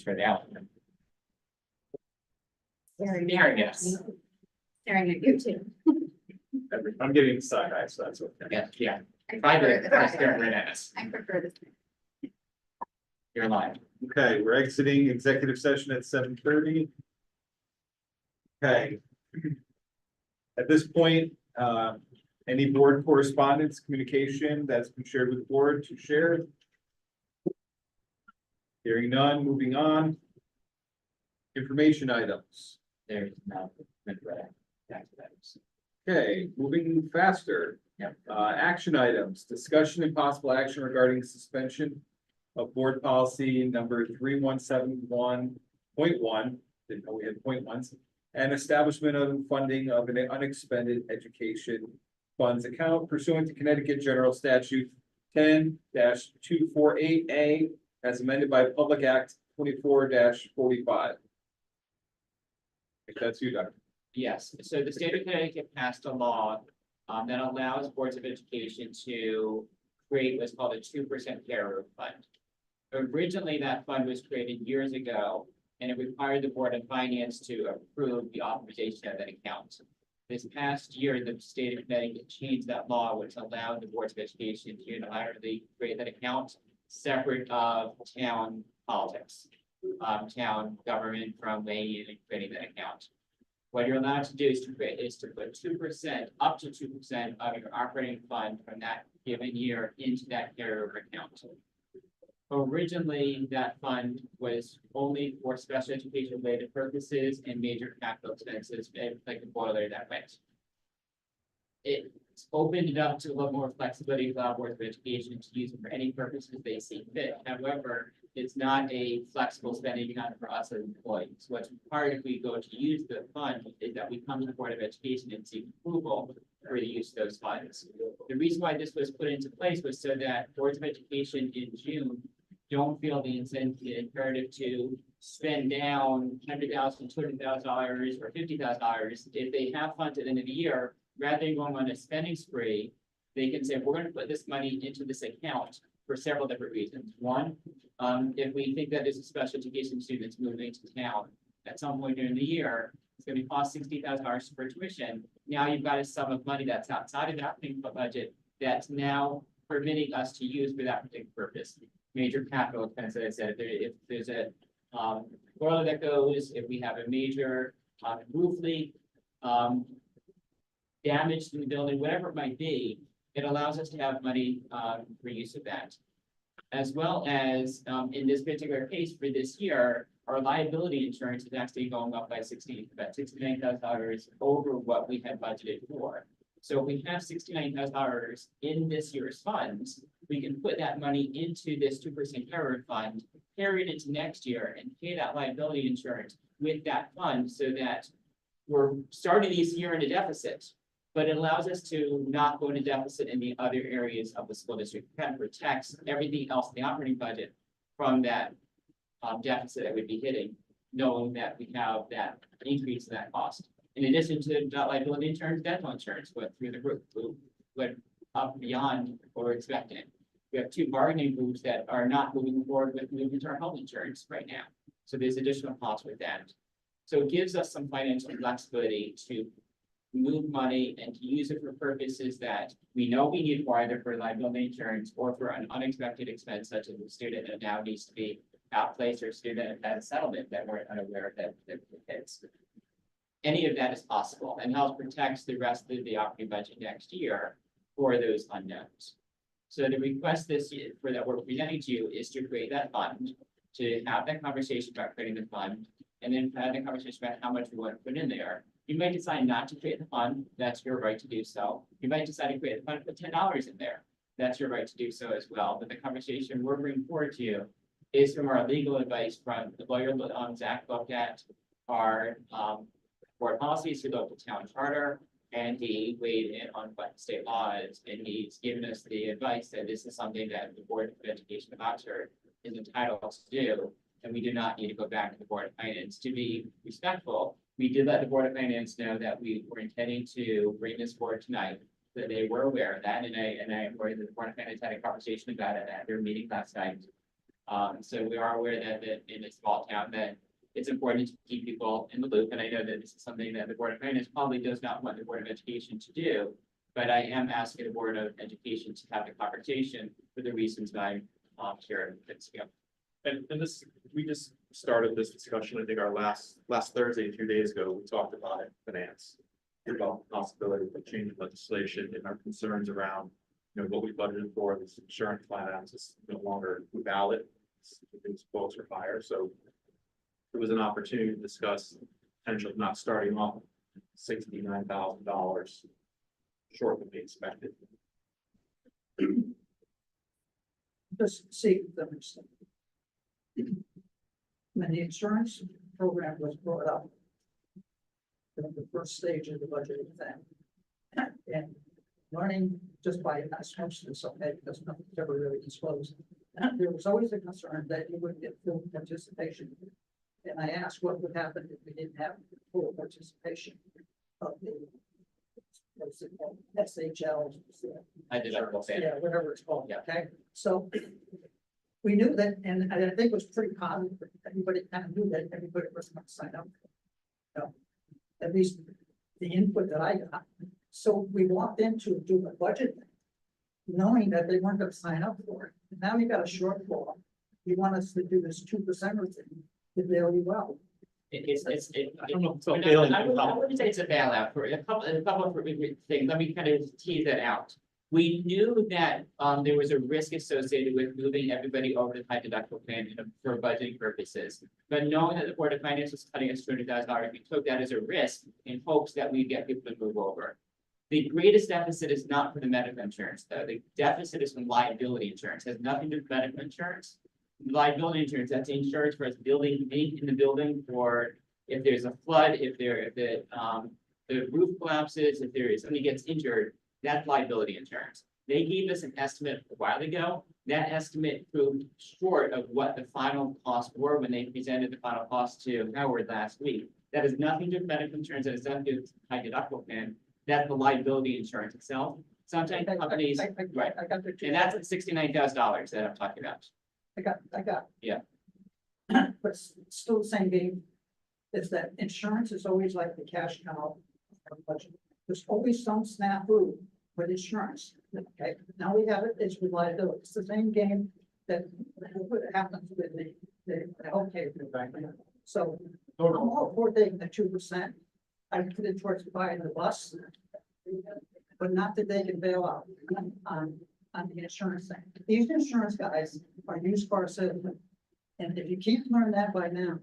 for the applicant. Staring Yes. Staring at you too. I'm getting side eye, so that's okay. Yeah. I Try prefer to this. stare right at us. I prefer this. You're live. Okay, we're exiting executive session at 7:30. Okay. At this point, any board correspondence, communication that's been shared with the board to share? Hearing none, moving on. Information items. There's no. Tax items. Okay, moving faster. Yep. Action items, discussion and possible action regarding suspension of board policy number 3171.1. Didn't know we had point ones. And establishment of funding of an unexpended education funds account pursuant to Connecticut General Statute 10-248A as amended by Public Act 24-45. If that's you, Doctor. Yes, so the state of Connecticut passed a law that allows boards of education to create what's called a 2% carryover fund. Originally, that fund was created years ago, and it required the Board of Finance to approve the authorization of that account. This past year, the state of Connecticut changed that law, which allowed the boards of education to unilaterally create that account separate of town politics, town government from weighing in and creating that account. What you're allowed to do is to put 2%, up to 2% of your operating fund from that given year into that carryover account. Originally, that fund was only for special education related purposes and major capital expenses, like the boiler that went. It's opened it up to a little more flexibility to allow boards of education to use it for any purposes they see fit. However, it's not a flexible spending account for us as employees. What's required if we go to use the fund is that we come to the Board of Education and seek approval for the use of those funds. The reason why this was put into place was so that boards of education in June don't feel the imperative to spend down $100,000, $200,000, or $50,000. If they have funds at the end of the year, rather than going on a spending spree, they can say, we're going to put this money into this account for several different reasons. One, if we think that there's a special education student that's moving to town at some point during the year, it's going to cost $60,000 for tuition. Now you've got a sum of money that's outside of that budget that's now permitting us to use for that particular purpose. Major capital expense, as I said, if there's a boiler that goes, if we have a major roof leak, damage to the building, whatever it might be, it allows us to have money for use of that. As well as in this particular case for this year, our liability insurance is actually going up by about $69,000 over what we had budgeted for. So if we have $69,000 in this year's funds, we can put that money into this 2% carry fund, carry it into next year and pay that liability insurance with that fund so that we're starting this year in a deficit, but it allows us to not go into deficit in the other areas of the school district. It kind of protects everything else in the operating budget from that deficit that we'd be hitting, knowing that we have that increase in that cost. In addition to that liability insurance, dental insurance went through the roof, went up beyond what we're expecting. We have two bargaining groups that are not moving forward with moving to our health insurance right now. So there's additional costs with that. So it gives us some financial flexibility to move money and to use it for purposes that we know we need for either for liability insurance or for an unexpected expense such as a student that now needs to be outplaced or a student that had a settlement that we're unaware of that hits. Any of that is possible and helps protect the rest of the operating budget next year for those unknowns. So the request this year for that we're presenting to you is to create that fund, to have that conversation about creating the fund, and then have the conversation about how much we want to put in there. You might decide not to create the fund, that's your right to do so. You might decide to create the fund and put $10 in there. That's your right to do so as well. But the conversation we're bringing forward to you is from our legal advice from the lawyer Zach looked at our board policies, he looked at town charter, and he weighed in on what the state law is, and he's given us the advice that this is something that the Board of Education of Oxford is entitled to do, and we do not need to go back to the Board of Finance. To be respectful, we did let the Board of Finance know that we were intending to bring this forward tonight, that they were aware of that, and I am worried that the Board of Finance had a conversation about it at their meeting last night. So we are aware that in a small town that it's important to keep people in the loop, and I know that this is something that the Board of Finance probably does not want the Board of Education to do. But I am asking the Board of Education to have a conversation for the reasons that I'm here. And this, we just started this discussion, I think our last Thursday, a few days ago, we talked about it, finance. About the possibility of changing legislation and our concerns around, what we budgeted for, this insurance plan is no longer valid. Things quotes are higher, so it was an opportunity to discuss potential of not starting off $69,000 short than we expected. Just see the mistake. When the insurance program was brought up, in the first stage of the budget exam, and learning just by osmosis, okay, because nothing's ever really disclosed. There was always a concern that you would get full participation. And I asked what would happen if we didn't have full participation of the what's it called? SHL. I did that. Yeah, whatever it's called, Yeah. okay, so. We knew that, and I think it was pretty common, everybody kind of knew that everybody was going to sign up. At least the input that I got, so we walked into doing a budget. Knowing that they weren't going to sign up for it, and now we got a shortfall. You want us to do this 2% thing, did really well. I don't know. I wouldn't say it's a bailout for a couple of things. Let me kind of tease that out. We knew that there was a risk associated with moving everybody over to the high deductible plan for budgeting purposes. But knowing that the Board of Finance was cutting us $200,000, we took that as a risk in hopes that we'd get people to move over. The greatest deficit is not for the medical insurance, though. The deficit is from liability insurance. It has nothing to do with medical insurance. Liability insurance, that's insurance for us building in the building for if there's a flood, if the roof collapses, if somebody gets injured. That's liability insurance. They gave us an estimate a while ago. That estimate proved short of what the final costs were when they presented the final cost to Howard last week. That has nothing to do with medical insurance. That has nothing to do with high deductible plan. That's the liability insurance itself. Sometimes companies, right, I got the two. and that's $69,000 that I'm talking about. I got. Yeah. But it's still the same game. Is that insurance is always like the cash cow of the budget. There's always some snafu with insurance. Okay, now we have it's with liability. It's the same game that happens with the healthcare. So I'm all for taking the 2%. I put it towards buying the bus, but not that they can bail out on the insurance thing. These insurance guys are used car salesmen. And if you can't learn that by now,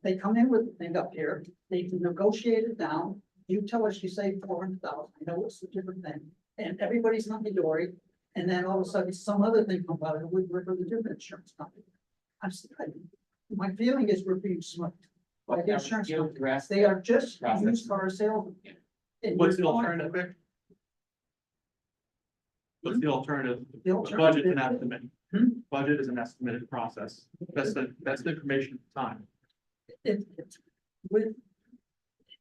they come in with the thing up here, they can negotiate it down. You tell us you save 400,000, I know it's a different thing, and everybody's hunky-dory, and then all of a sudden some other thing comes out of the woodwork with a different insurance company. My feeling is we're being smoked by the insurance company. They are just used car salesmen. And What's the we're alternative, Vic? What's the alternative? The A alternative budget and is- estimate. Budget is an estimated process. That's the information at the time. It's with.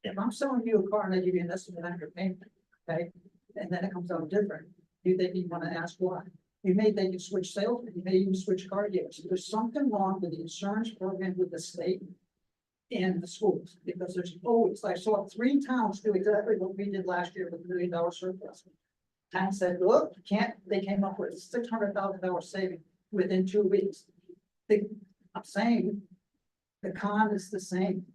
If I'm selling you a car and I give you an estimate on your payment, okay, and then it comes out different, you want to ask why? You may think you switch salesmen, you may even switch car dealers. There's something wrong with the insurance program with the state and the schools, because there's always, I saw 3 towns do exactly what we did last year with $1 million surplus. Town said, look, you can't, they came up with $600,000 saving within 2 weeks. I'm saying the con is the same.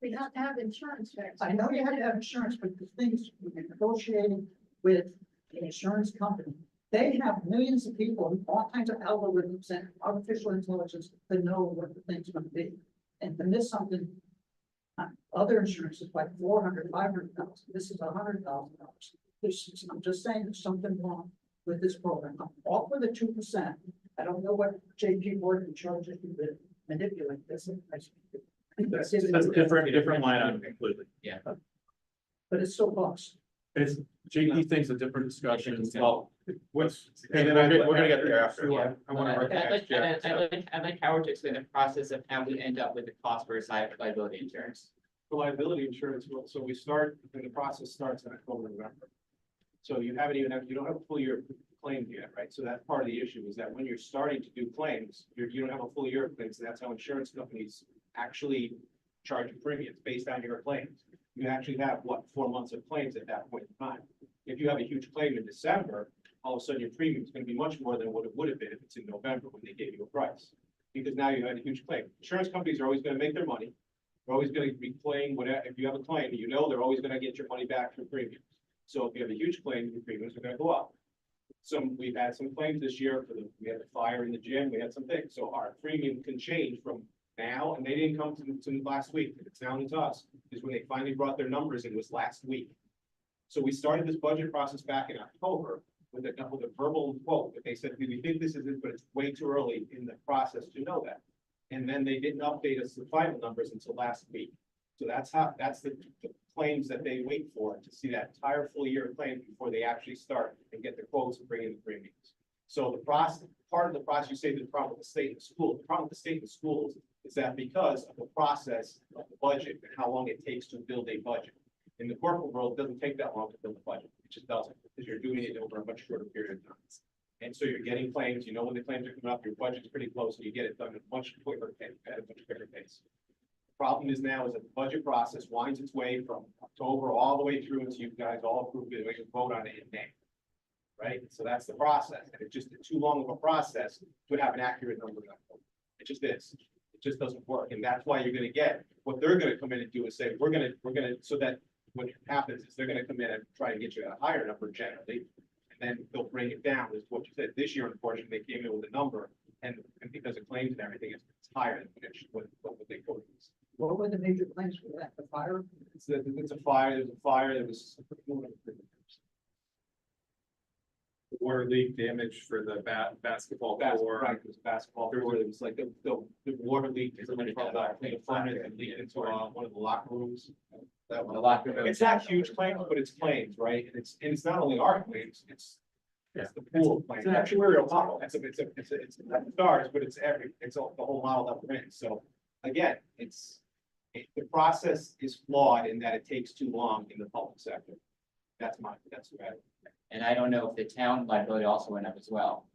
We have to have insurance. checks. I know you had to have insurance, but the things when you're negotiating with an insurance company, they have millions of people and all kinds of algorithms and artificial intelligence to know what the thing's gonna be. And to miss something, other insurance is like 400, 500,000. This is $100,000. I'm just saying there's something wrong with this program. I'm all for the 2%. I don't know what JP Morgan charges you to manipulate this. That's a different line item completely. But it's still cost. It's, JP thinks a different discussion. Well, What's, and then we're gonna get there after. Yeah, I want to recognize Jeff. I'd like Howard to explain the process of how we end up with the cost for liability insurance. For liability insurance, so we start, the process starts in October, November. So you don't have a full year claimed yet, right? So that's part of the issue, is that when you're starting to do claims, you don't have a full year of claims, and that's how insurance companies actually charge you premiums based on your claims. You actually have, what, 4 months of claims at that point in time. If you have a huge claim in December, all of a sudden your premium is gonna be much more than what it would have been if it's in November when they gave you a price. Because now you had a huge claim. Insurance companies are always gonna make their money. They're always gonna be playing whatever, if you have a claim, you know they're always gonna get your money back through premiums. So if you have a huge claim, your premiums are gonna go up. We've had some claims this year we had the fire in the gym, we had some things, so our premium can change from now, and they didn't come to last week, it's now to us, is when they finally brought their numbers in, was last week. So we started this budget process back in October with a verbal quote, that they said, we think this is it, but it's way too early in the process to know that. And then they didn't update us the final numbers until last week. So that's the claims that they wait for, to see that entire full year of claims before they actually start and get the quotes and bring in the premiums. So the process, part of the process, you say the problem with the state and school, the problem with the state and schools is that because of the process of the budget and how long it takes to build a budget. In the corporate world, it doesn't take that long to build a budget. It just doesn't, because you're doing it over a much shorter period of time. And so you're getting claims, you know when the claims are coming up, your budget's pretty close, and you get it done at a much quicker pace, at a much quicker pace. Problem is now is that the budget process winds its way from October all the way through until you guys all approve it, we can vote on it in May. Right, so that's the process, and it's just too long of a process to have an accurate number. It just is, it just doesn't work, and that's why you're gonna get, what they're gonna come in and do is say, we're gonna, so that what happens is they're gonna come in and try to get you a higher number generally, and then they'll bring it down, is what you said. This year, unfortunately, they came in with a number, and because of claims and everything, it's higher than what they quoted. What were the major claims for that? The fire? It's a fire, there was a fire, there was water leak damage for the basketball court. Right, it was basketball floor, it was like the water leak from the front and leaked into one of the locker rooms. That one. The locker room. It's not huge claims, but it's claims, right? And it's not only our claims, it's the pool of claims. It's an actuarial model. It's not stars, but it's the whole model that we're in. So again, the process is flawed in that it takes too long in the public sector. That's right. And I don't know if the town liability also went up as well.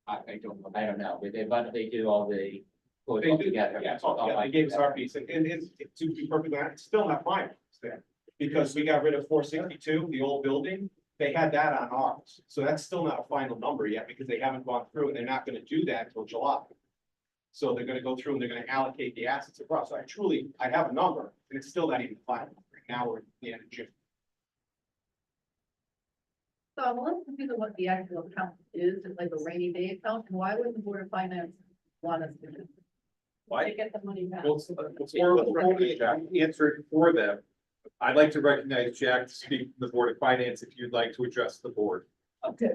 I don't know, but they do all the. quotes They all do, together. yeah, they gave us our piece, and to be perfectly honest, it's still not final, it's there. Because we got rid of 462, the old building, they had that on ours, so that's still not a final number yet, because they haven't gone through, and they're not gonna do that until July. So they're gonna go through and they're gonna allocate the assets across, so I have a number, and it's still not even final, now we're at the end of June. So let's consider what the actual account is, it's like a rainy day account, and why would the Board of Finance want us to do? To Why? get the money back. Well, before we answer it for them, I'd like to recognize Jack to speak to the Board of Finance if you'd like to address the board. Okay,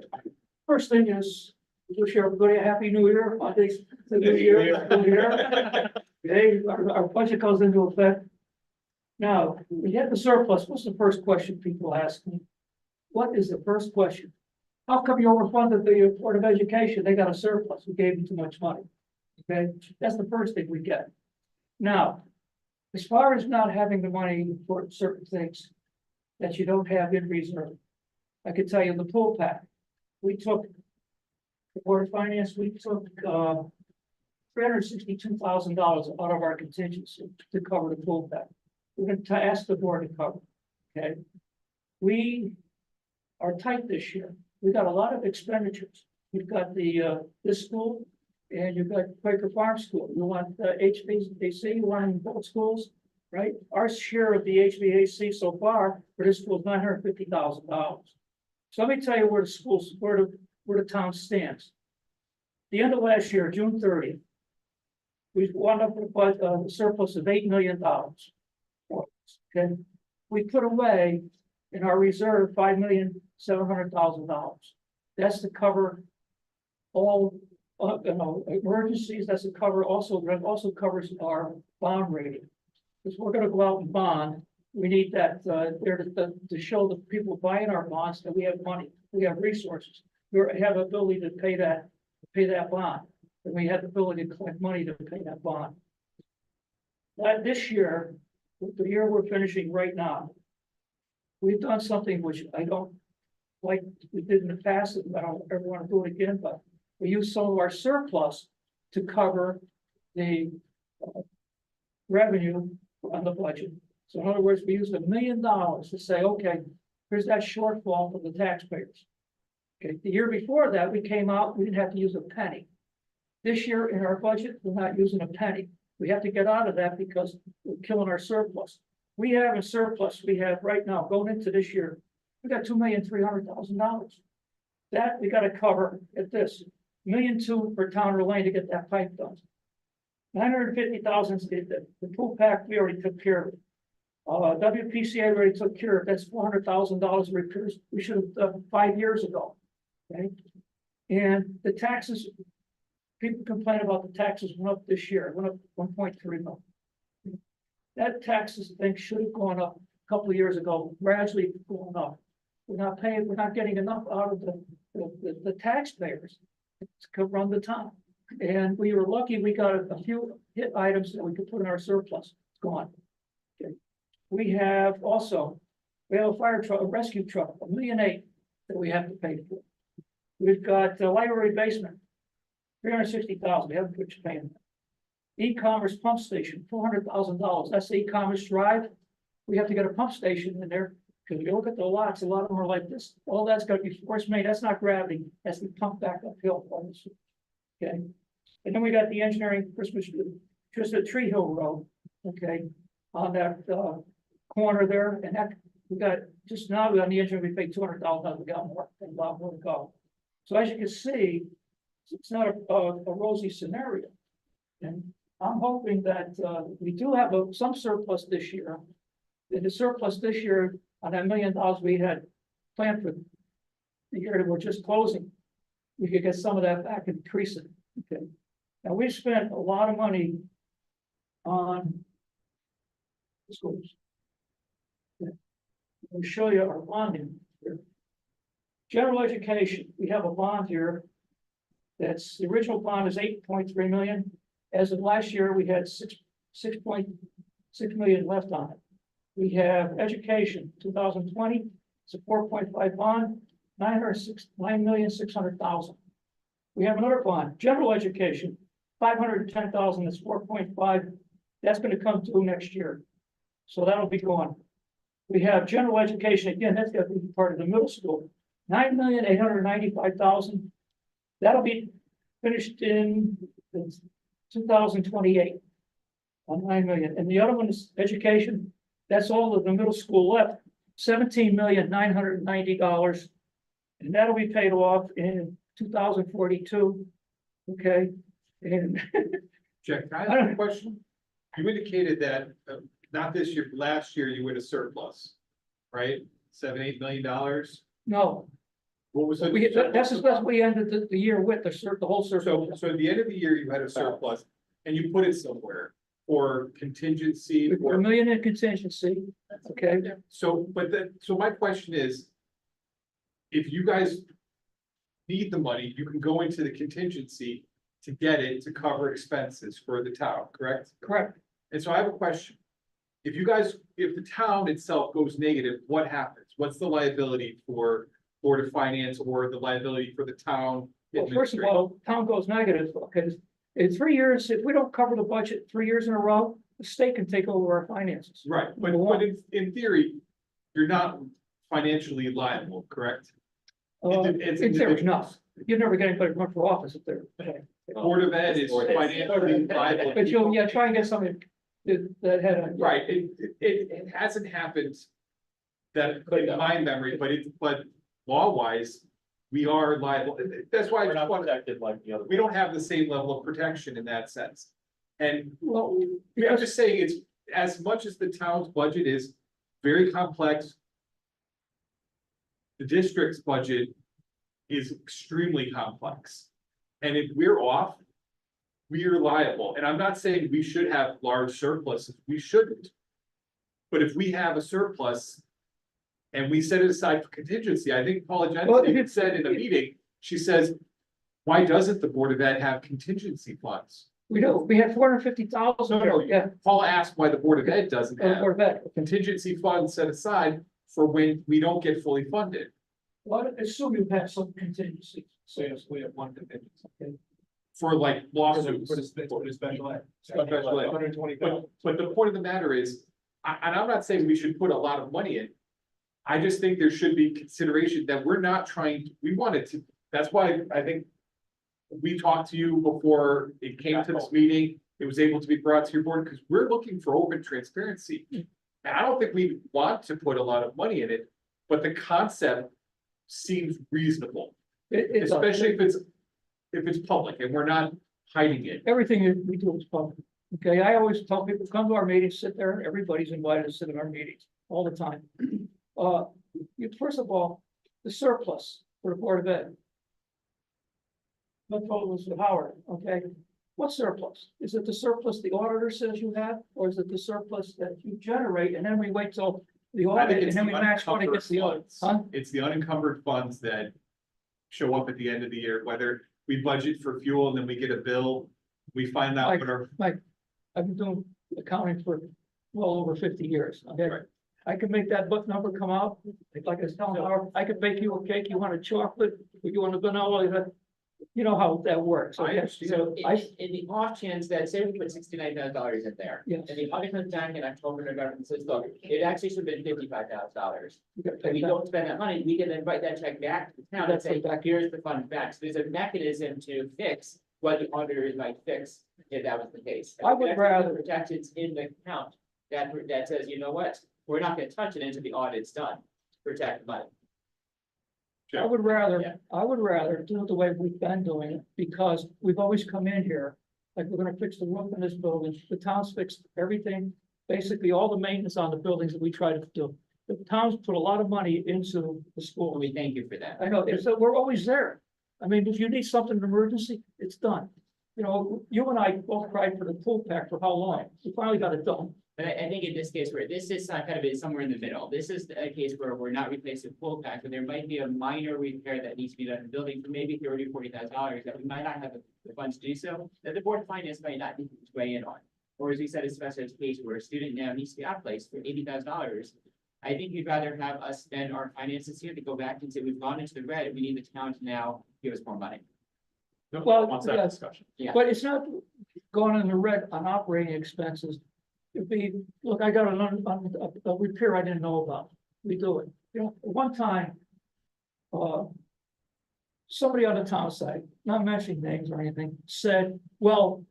first thing is, wish everybody a happy new year, Monday's the new year, new year. Okay, our budget goes into effect. Now, we had the surplus, what's the first question people ask me? What is the first question? How come you overfunded the Board of Education? They got a surplus, we gave them too much money. Okay, that's the first thing we get. Now, as far as not having the money for certain things that you don't have in reserve, I could tell you the pool pack. We took, the Board of Finance, we took, $362,000 out of our contingency to cover the pool pack. We're going to ask the board to cover, okay? We are tight this year. We got a lot of expenditures. We've got this school, and you've got Quaker Farm School. You want HVAC, you want in both schools, right? Our share of the HVAC so far for this school is $950,000. So let me tell you where the schools, where the town stands. The end of last year, June 30th, we wound up with a surplus of $8 million. Okay, we put away in our reserve $5,700,000. That's to cover all emergencies. That's to cover that also covers our bond rating. Because we're going to go out and bond, we need that there to show the people buying our bonds that we have money, we have resources, we have the ability to pay that bond, and we have the ability to collect money to pay that bond. This year, the year we're finishing right now, we've done something which I don't like we did in the past, and I don't ever want to do it again, but we use some of our surplus to cover the revenue on the budget. So in other words, we used $1 million to say, okay, here's that shortfall for the taxpayers. Okay, the year before that, we came out, we didn't have to use a penny. This year in our budget, we're not using a penny. We have to get out of that because we're killing our surplus. We have a surplus we have right now going into this year. We got $2,300,000. That we gotta cover at this, $1.2 million for Town or Lane to get that pipe done. 950,000, the pool pack, we already took care of it. WPCA already took care of, that's $400,000 repairs we should have done 5 years ago. Okay, and the taxes, people complain about the taxes went up this year, it went up 1.3 million. That taxes thing should have gone up a couple of years ago, gradually going up. We're not paying, we're not getting enough out of the taxpayers to run the town. And we were lucky, we got a few hit items that we could put in our surplus, it's gone. Okay. We have also, we have a fire truck, a rescue truck, $1.8 million that we have to pay for. We've got a library basement, $360,000, we haven't put paying. E-commerce pump station, $400,000, that's the e-commerce drive. We have to get a pump station in there, because you look at the lots, a lot of them are like this, all that's got to be force main, that's not gravity, that's the pump back uphill. Okay, and then we got the engineering Christmas tree, just at Tree Hill Road, okay, on that corner there, and that we got just now on the engineering, we paid $200,000, we got more, and a lot more to go. So as you can see, it's not a rosy scenario. And I'm hoping that we do have some surplus this year. And the surplus this year on that $1 million we had planned for the year that we're just closing, we could get some of that back and increase it. Okay. Now we spent a lot of money on schools. I'll show you our bonding here. General education, we have a bond here. That's the original bond is 8.3 million. As of last year, we had 6.6 million left on it. We have education 2020, it's a 4.5 bond, 9,600,000. We have another bond, general education, 510,000, that's 4.5. That's going to come due next year. So that'll be gone. We have general education, again, that's got to be part of the middle school, 9,895,000. That'll be finished in 2028 on 9 million. And the other one is education. That's all of the middle school left, $17,990. And that'll be paid off in 2042. Okay. And Jack, can I ask a question? You indicated that, not this year, last year you had a surplus, right? $7-8 million? no, What was it? that's as best we ended the year with the whole So, circle. so at the end of the year, you had a surplus and you put it somewhere for contingency We put or. $1 million in contingency. Okay. So, so my question is, if you guys need the money, you can go into the contingency to get it to cover expenses for the town, correct? Correct. And so I have a question. If you guys, if the town itself goes negative, what happens? What's the liability for Board of Finance or the liability for the town? Well, first of all, town goes negative, because in 3 years, if we don't cover the budget 3 years in a row, the state can take over our finances. Right, but in theory, you're not financially liable, correct? It's In theory, no, individuals. you're never getting anybody to run for office if they're. Board of Ed is financially liable. But you'll, yeah, try and get somebody that had a. Right, it hasn't happened that in my memory, but law wise, we are liable. That's why I We're just not want, protected like the other. we don't have the same level of protection in that sense. And Well, I'm just saying, it's as much as the town's budget is very complex. The district's budget is extremely complex. And if we're off, we are liable. And I'm not saying we should have large surpluses, we shouldn't. But if we have a surplus and we set it aside for contingency, I think Paula Well, Jensen said in a meeting, she says, why doesn't the Board of Ed have contingency funds? we do, we had 450,000. No, no, Yeah. Paula asked why the Board of Ed doesn't have Or that, contingency funds set aside for when we don't get fully funded. Well, assume you have some contingencies. So yes, we have one contingency. For like lawsuits. For the special ed. Special ed. 120,000. But the point of the matter is, and I'm not saying we should put a lot of money in. I just think there should be consideration that we're not trying, we wanted to, that's why I think. We talked to you before it came to this meeting, it was able to be brought to your board, because we're looking for open transparency. And I don't think we want to put a lot of money in it, but the concept seems reasonable, It's especially if it's public and we're not hiding it. everything that we do is public. Okay, I always tell people, come to our meetings, sit there, everybody's invited to sit in our meetings all the time. First of all, the surplus for the Board of Ed. Let's vote with Howard, okay? What surplus? Is it the surplus the auditor says you have, or is it the surplus that you generate and then we wait till the I think audit and it's then the we match what unencumbered against the audit? funds. Huh? It's the unencumbered funds that show up at the end of the year, whether we budget for fuel and then we get a bill. We find out what our, I've been doing accounting for well over 50 years, okay? Right. I can make that book number come out, like I was telling Howard, I could bake you a cake, you want a chocolate, or you want a vanilla, you know how that works, I okay? understand. So In the off chance that, say we put $69,000 in there, Yes. and the audit comes back in October, November, and says, look, it actually should have been $55,000. you gotta And pay we that. don't spend that money, we can then write that check back to the town and That's say, it back. here's the fund back. So there's a mechanism to fix what the auditors might fix if that was the case. I would rather- Protections in the account that says, you know what, we're not gonna touch it until the audit's done, to protect the money. I would rather do it the way we've been doing it, because we've always come in here, like, we're gonna fix the roof in this building, the town's fixed everything, basically all the maintenance on the buildings that we try to do. The town's put a lot of money into the school. We thank you for that. I know, so we're always there. I mean, if you need something in emergency, it's done. You know, you and I both cried for the pool pack for how long? We finally got it done. But I think in this case where this is kind of somewhere in the middle, this is a case where we're not replacing full pack, but there might be a minor repair that needs to be done in the building for maybe $30,000-$40,000 that we might not have the funds to do so, that the Board of Finance might not need to weigh in on. Or as we said, in special education where a student now needs to be outplaced for $80,000. I think you'd rather have us spend our finances here to go back and say, we've gone into the red, and we need the town to now give us more money. Well, Wants that yeah. discussion. Yeah. But it's not going in the red on operating expenses. It'd be, look, I got a repair I didn't know about. We do it. You know, one time, somebody on the town side, not mentioning names or anything, said, well,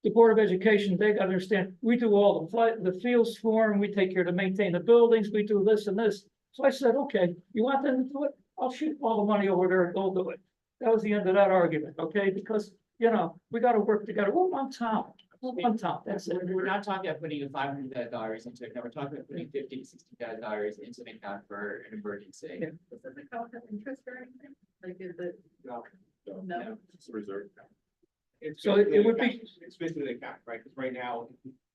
the Board of Education, they gotta understand, we do all the fields for them, we take care to maintain the buildings, we do this and this. So I said, okay, you want them to do it? I'll shoot all the money over there and they'll do it. That was the end of that argument, okay? Because, you know, we gotta work together. We're one town, that's it. We're not talking about putting $500,000 into it, no, we're talking about putting $50,000 to $60,000 into an account for an emergency. Yeah. Does the account have interest or anything? Like, is it? No. No. It's a reserve. It's So it basically would the be- account. It's basically the account, right? Because right now,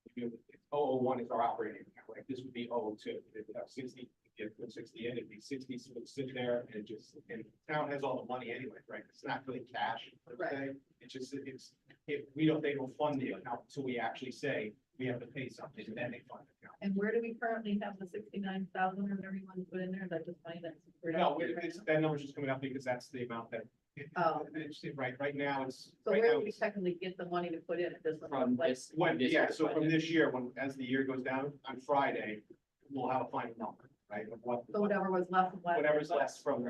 if you, 001 is our operating account, right? This would be 002. If we have 60, if you put 60 in, it'd be 60, so it would sit there and it just, and the town has all the money anyway, right? It's not really cash, per Right. se. It's just, if we don't, they don't fund the account until we actually say we have to pay something, and then they fund the account. And where do we currently have the 69,000 or whatever you want to put in there? Is that just money that's? No, that number's just coming up because that's the amount that. Oh. It's, right now, it's. So right where now do we it's- technically get the money to put in at this one? From Like, this. When, this yeah, year's so from budget. this year, as the year goes down, on Friday, we'll have a final number, right? Of what, So whatever was left from last. whatever's left from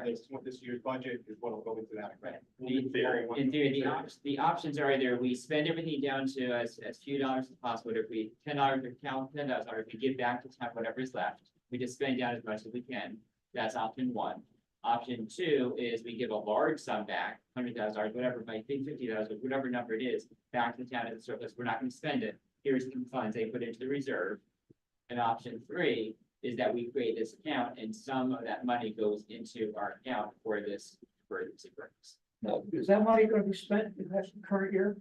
this year's budget is what will go into that. Right. In theory, when- In theory, the options are either we spend everything down to as few dollars as possible, or if we $10 account, $10, or if we give back to town whatever's left, we just spend down as much as we can. That's option one. Option two is we give a large sum back, $100,000, whatever, it might be $50,000, whatever number it is, back to the town as a surplus. We're not gonna spend it. Here's some funds they put into the reserve. And option three is that we create this account and some of that money goes into our account for this emergency purpose. Now, is that money gonna be spent in the current year?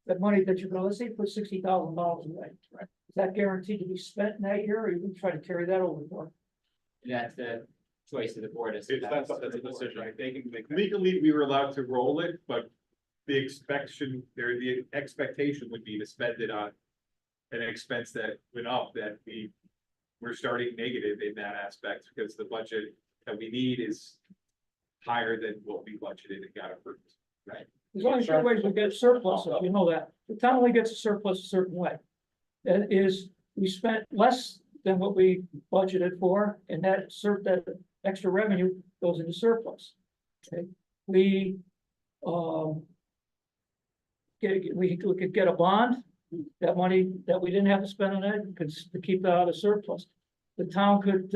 That money that you're gonna, let's say, you put $60,000 away, right? Is that guaranteed to be spent in that year, or you can try to carry that over for? And that's the choice of the board as to That's that. up to the decision, right? They can make. that. Legally, we were allowed to roll it, but the expectation would be to spend it on an expense that went up, that we're starting negative in that aspect, because the budget that we need is higher than what we budgeted and got approved. There's only two ways we get surplus, you know that. The town only gets a surplus a certain way. That is, we spent less than what we budgeted for, and that extra revenue goes into surplus. Okay, we could get a bond, that money that we didn't have to spend on it, because to keep that out of surplus. The town could,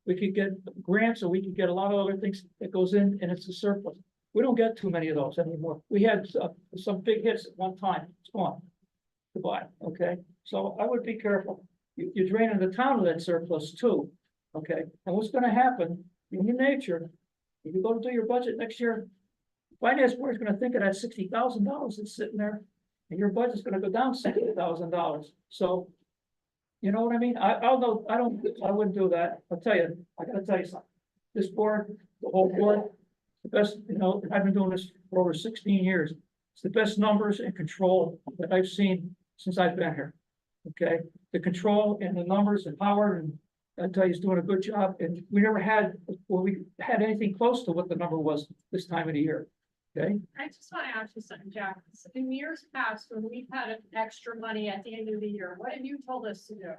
we could get grants, or we could get a lot of other things that goes in, and it's a surplus. We don't get too many of those anymore. We had some big hits at one time, it's gone. Goodbye, okay? So I would be careful. You're draining the town of that surplus too, okay? And what's gonna happen, human nature, if you go to do your budget next year, finance board is gonna think of that $60,000 that's sitting there, and your budget's gonna go down $60,000. So, you know what I mean? I wouldn't do that. I'll tell you, I gotta tell you something. This board, the whole board, the best, you know, I've been doing this for over 16 years. It's the best numbers and control that I've seen since I've been here. Okay, the control and the numbers and power, and I tell you, he's doing a good job. And we never had, well, we had anything close to what the number was this time of the year. Okay, I just want to ask you something, Jack. In years past, when we've had extra money at the end of the year, what have you told us to do?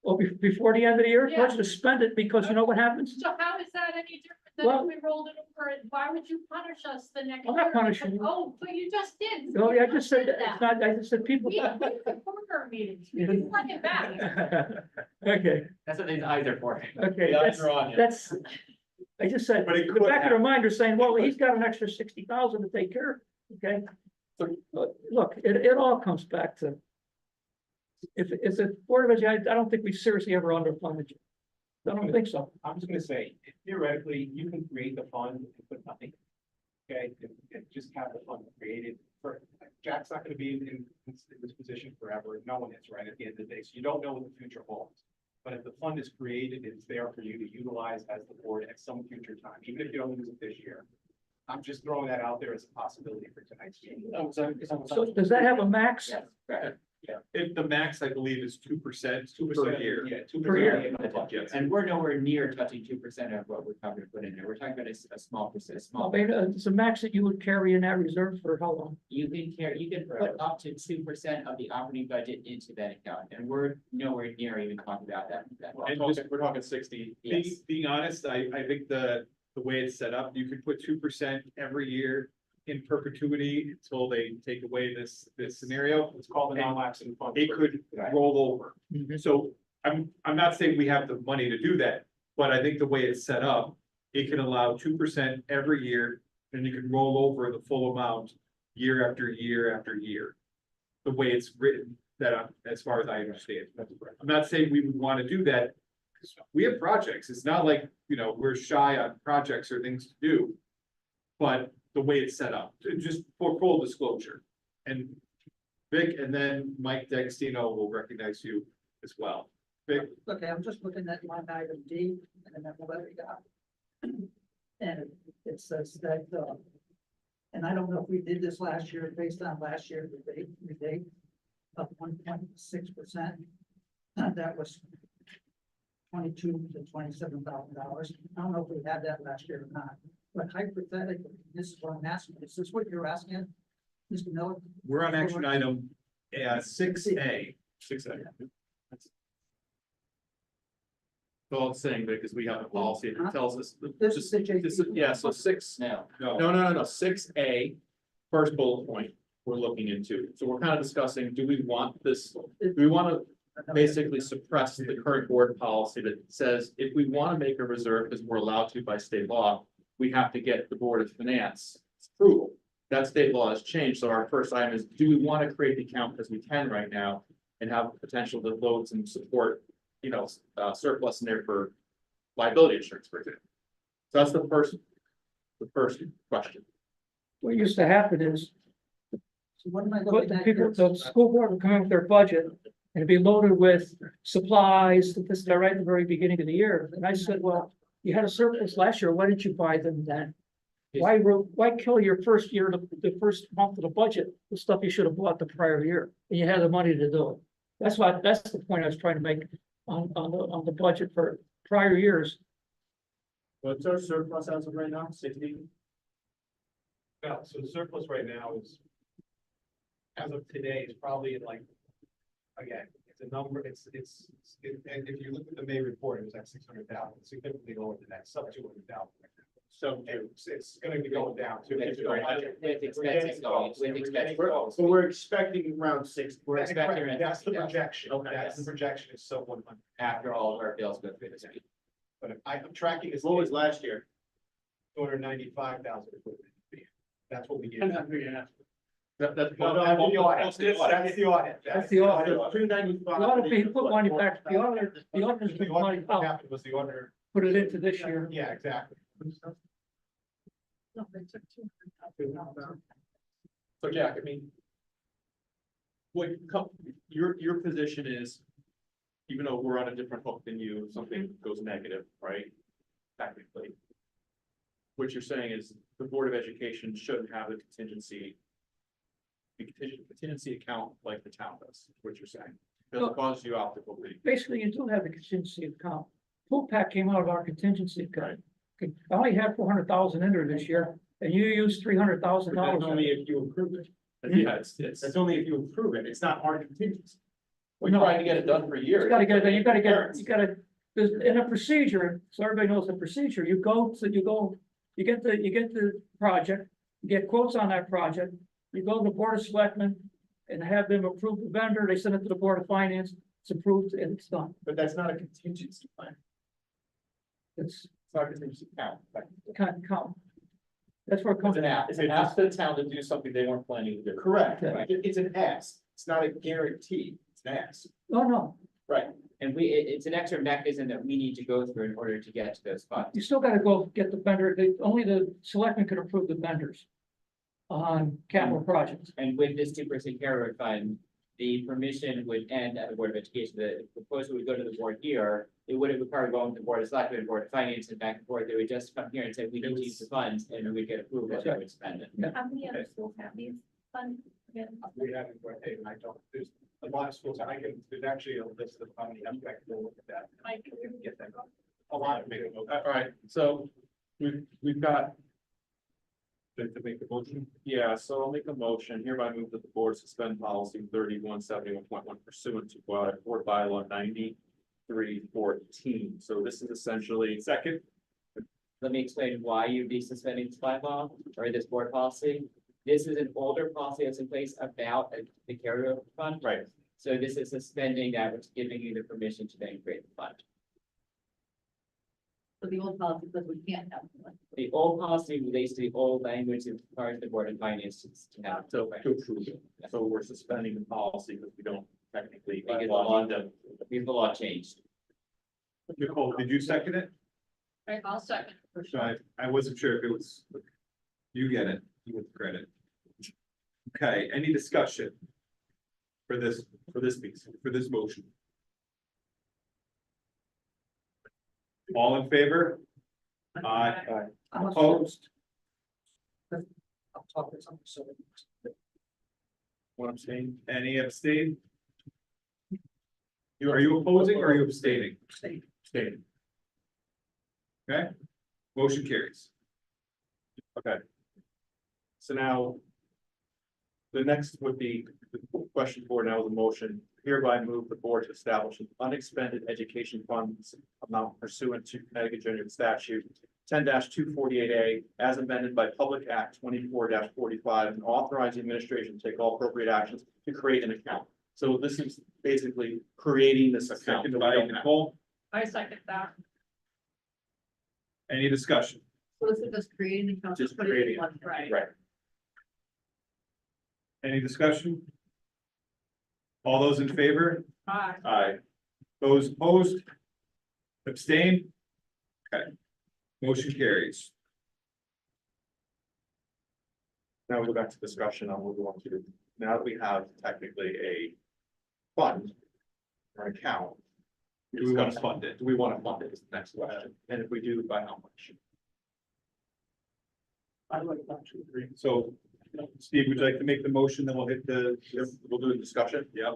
well, before the end of the year, Yeah. let's just spend it, because you know what happens? So how is that any different than Well- if we rolled it over? Why would you punish us the next I'm year? not punishing you. Oh, but you just did. No, I just said, that. it's not, I just said people. We report our meetings. We can plug it back. Okay, That's what these eyes are for. okay, The eyes are on you. that's, I just said, But it the could back of happen. their mind are saying, well, he's got an extra 60,000 to take care of, okay? But look, it all comes back to. If it's a Board of Education, I don't think we seriously ever underfunded you. I don't think so. I'm just gonna say, theoretically, you can create the fund and put nothing. Okay, and just have the fund created for, Jack's not gonna be in this position forever, no one is, right, at the end of the day, so you don't know what the future holds. But if the fund is created, it's there for you to utilize as the board at some future time, even if you don't use it this year. I'm just throwing that out there as a possibility for tonight's meeting. So does that have a max? If the max, I believe, is 2% per 2%, year. yeah, Per year. 2%. Yes. And we're nowhere near touching 2% of what we're probably put in there. We're talking about a small percent, a I small. mean, it's a max that you would carry in that reserve for how long? You can put up to 2% of the operating budget into that account, and we're nowhere near even talking about that. And We're talking 60. Yes. Being honest, I think the way it's set up, you could put 2% every year in perpetuity until they take away this scenario. It's called the non-lapsing fund. It could roll over. So I'm not saying we have the money to do that, but I think the way it's set up, it can allow 2% every year, and you can roll over the full amount year after year after year. The way it's written, as far as I understand. I'm not saying we would want to do that. We have projects. It's not like, we're shy on projects or things to do. But the way it's set up, just for full disclosure. And Vic, and then Mike D'Agostino will recognize you as well. Vic, Okay, I'm just looking at line item D and then what we got. And it says that, and I don't know if we did this last year, based on last year, the date of 1.6%. That was 22 to $27,000. I don't know if we had that last year or not, but hypothetically, this is what I'm asking. Is this what you're asking, Mr. Miller? we're on action item 6A. 6A. So I'm saying, because we have a policy that tells us. This is the JP. Yeah, so 6, No, no, 6A, first bullet point we're looking into. So we're kind of discussing, do we want this, do we want to basically suppress the current board policy that says if we want to make a reserve, because we're allowed to by state law, we have to get the Board of Finance approval. That state law has changed. So our first item is, do we want to create the account because we can right now and have the potential to load some support, surplus in there for liability insurance, for example. So that's the first question. What used to happen is, So what am I but looking the at people, here? the school board would come in with their budget and it'd be loaded with supplies, this, that, right at the very beginning of the year. And I said, well, you had a surplus last year, why didn't you buy them then? Why kill your first year, the first month of the budget, the stuff you should have bought the prior year, and you had the money to do it? That's the point I was trying to make on the budget for prior years. What's our surplus as of right now, 60? Well, so the surplus right now is, as of today, is probably in like, again, it's a number, and if you look at the May report, it was at 600,000, significantly lower than that, sub 200,000. So it's gonna be going down too. With expenses going, with expenses going. So we're expecting around 60. We're expecting around That's the 60,000. projection, Okay. that's the projection, is sub 100, After all of our bills go through this week. but I'm tracking this. What was last year? 295,000. That's what we get. That's. No, that's the audit. That's the audit. That's the audit. 295. The auditor, he put money back, the auditor's The put money audit, what out, happened was the auditor, put it into this year. yeah, exactly. No, they took $200,000. So Jack, I mean. Your position is, even though we're on a different hook than you, if something goes negative, right? Technically. What you're saying is the Board of Education shouldn't have the contingency. The contingency account like the town does, is what you're saying. Doesn't cause you optical fee. Basically, you do have a contingency account. Pool pack came out of our contingency account. Okay, I only had 400,000 in there this year, and you used $300,000. That's only if you approve it. Yeah, it's. That's only if you approve it. It's not our contingency. We're No. trying to get it done for years. You gotta, there's, in a procedure, so everybody knows the procedure, you get the project, you get quotes on that project, you go to the Board of Selectmen and have them approve the vendor, they send it to the Board of Finance, it's approved and it's done. But that's not a contingency plan. It's It's not a contingency account. kind of count. That's where it comes. It's an ask the town to do something they weren't planning to do. Correct. Yeah. It's an ask. It's not a guarantee. It's an ask. No, And it's an extra mechanism that we need to go through in order to get to those funds. you still gotta go get the vendor, only the selectmen can approve the vendors on capital projects. And with this 2% carryover fund, the permission would end at the Board of Education. The proposal would go to the board here. It wouldn't require going to the Board of Selectmen, Board of Finance, and back and forth. They would just come here and say, we need to use the funds, and we would get approval, and they would spend it. How many other schools have these funds? Again, We haven't, and I don't, there's a lot of schools, there's actually a list of how many, I'm going to look at that. I We can get that. A lot of big. All right, so we've got. To make the motion? Yeah, so I'll make a motion hereby move that the board suspend policy 3171.1 pursuant to board bylaw 9314. So this is essentially. Second. Let me explain why you'd be suspending this bylaw or this board policy. This is an older policy that's in place about the carryover fund. Right. So this is suspending that, which is giving you the permission to then create the fund. So the old policy says we can't have one. The old policy relates to the old language that requires the Board of Finance to have. To approve it. So we're suspending the policy because we don't technically. Because the law, because the law changed. Nicole, did you second it? Right, I'll second. for So sure. I wasn't sure if it was. You get it, you get the credit. Okay, any discussion? For this piece, for this motion? All in favor? Aye. I'm Opposed? I'll talk with some, so. One abstain. Any abstain? Are you opposing or are you abstaining? Stay. Abstaining. Okay, motion carries. Okay. So now. The next would be the question for now, the motion hereby move the board to establish an unexpended education funds amount pursuant to Connecticut General Statute 10-248A as amended by Public Act 24-45 and authorize the administration to take all appropriate actions to create an account. So this is basically creating this account. Second by Nicole, I second that. any discussion? So this is just creating the account. Just put it in creating one. Right. Right. Any discussion? All those in favor? Aye. Aye. Those opposed? Abstain? Okay. Motion carries. Now we go back to discussion on what we want to do. Now that we have technically a fund or an account. Do we want to fund it? Do we want to fund it is the next question. And if we do, by how much? I like that too. So, Steve, would you like to make the motion, then we'll hit the, We'll do a discussion. yeah,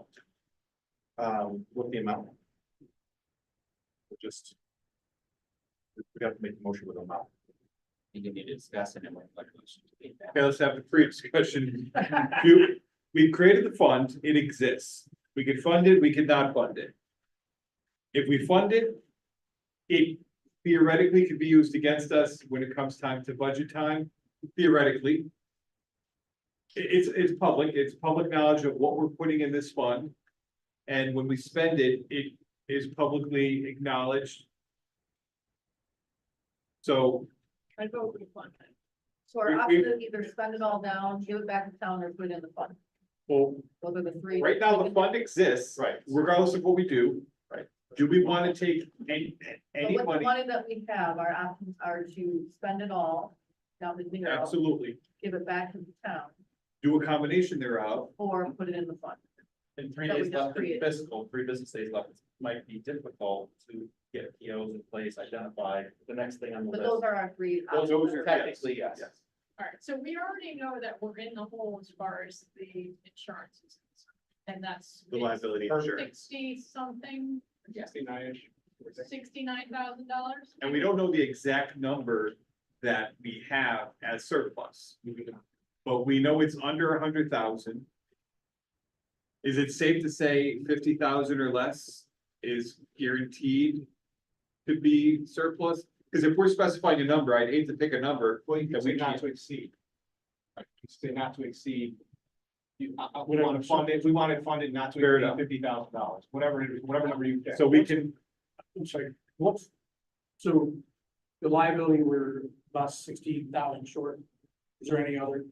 What the amount? Just. We got to make the motion with them now. You need to discuss it and what motion to make that. Okay, let's have the pre-discussion. We've created the fund, it exists. We could fund it, we could not fund it. If we fund it, it theoretically could be used against us when it comes time to budget time, theoretically. It's public knowledge of what we're putting in this fund. And when we spend it, it is publicly acknowledged. So I vote we fund it. So our We- option is either spend it all down, give it back to town, or put it in the fund. well, Those are the three. right now, the fund exists. Right. Regardless of what we do. Right. Do we want to take any But with the money? money that we have, our options are to spend it all down to zero, Absolutely. give it back to the town, Do a combination thereof. or put it in the fund. And 3 That we days just left in created. fiscal, 3 business days left, it might be difficult to get POs in place, identify the next thing on the But list. those are our three Those options. are technically, yes. All right, so we already know that we're in the hole as far as the insurance is concerned. And that's The liability insurance. 60 something, 69-ish. $69,000. And we don't know the exact number that we have as surplus. But we know it's under 100,000. Is it safe to say 50,000 or less is guaranteed to be surplus? Because if we're specifying a number, I'd hate to pick a number. Well, you that can say we not can't. to exceed. Right, you can say not to exceed. We want to fund it, we want it funded not to Fair exceed enough. $50,000, whatever it is, whatever number you pick. So we can, I'm sorry, what's, so the liability, we're about 60,000 short. Is there any other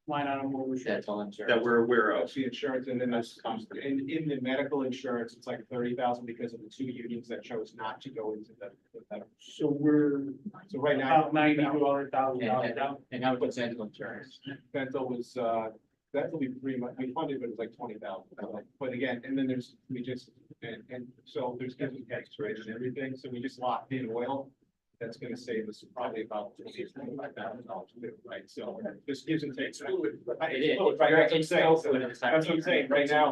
line item where we're short? That's all insurance. that we're aware of. That's the insurance, and then that's, in the medical insurance, it's like 30,000 because of the 2 unions that chose not to go into the medical. So we're So right now. about 90 to 100,000 And, down. and how much dental insurance? Dental was, that will be pretty much, we funded, but it's like 20,000. But again, and then there's, and so there's getting tax rates and everything, so we just locked in oil. That's gonna save us probably about $25,000, right? So this gives and takes. It is. Right, that's what I'm It's saying. so fluid at this time. That's what I'm saying, right now,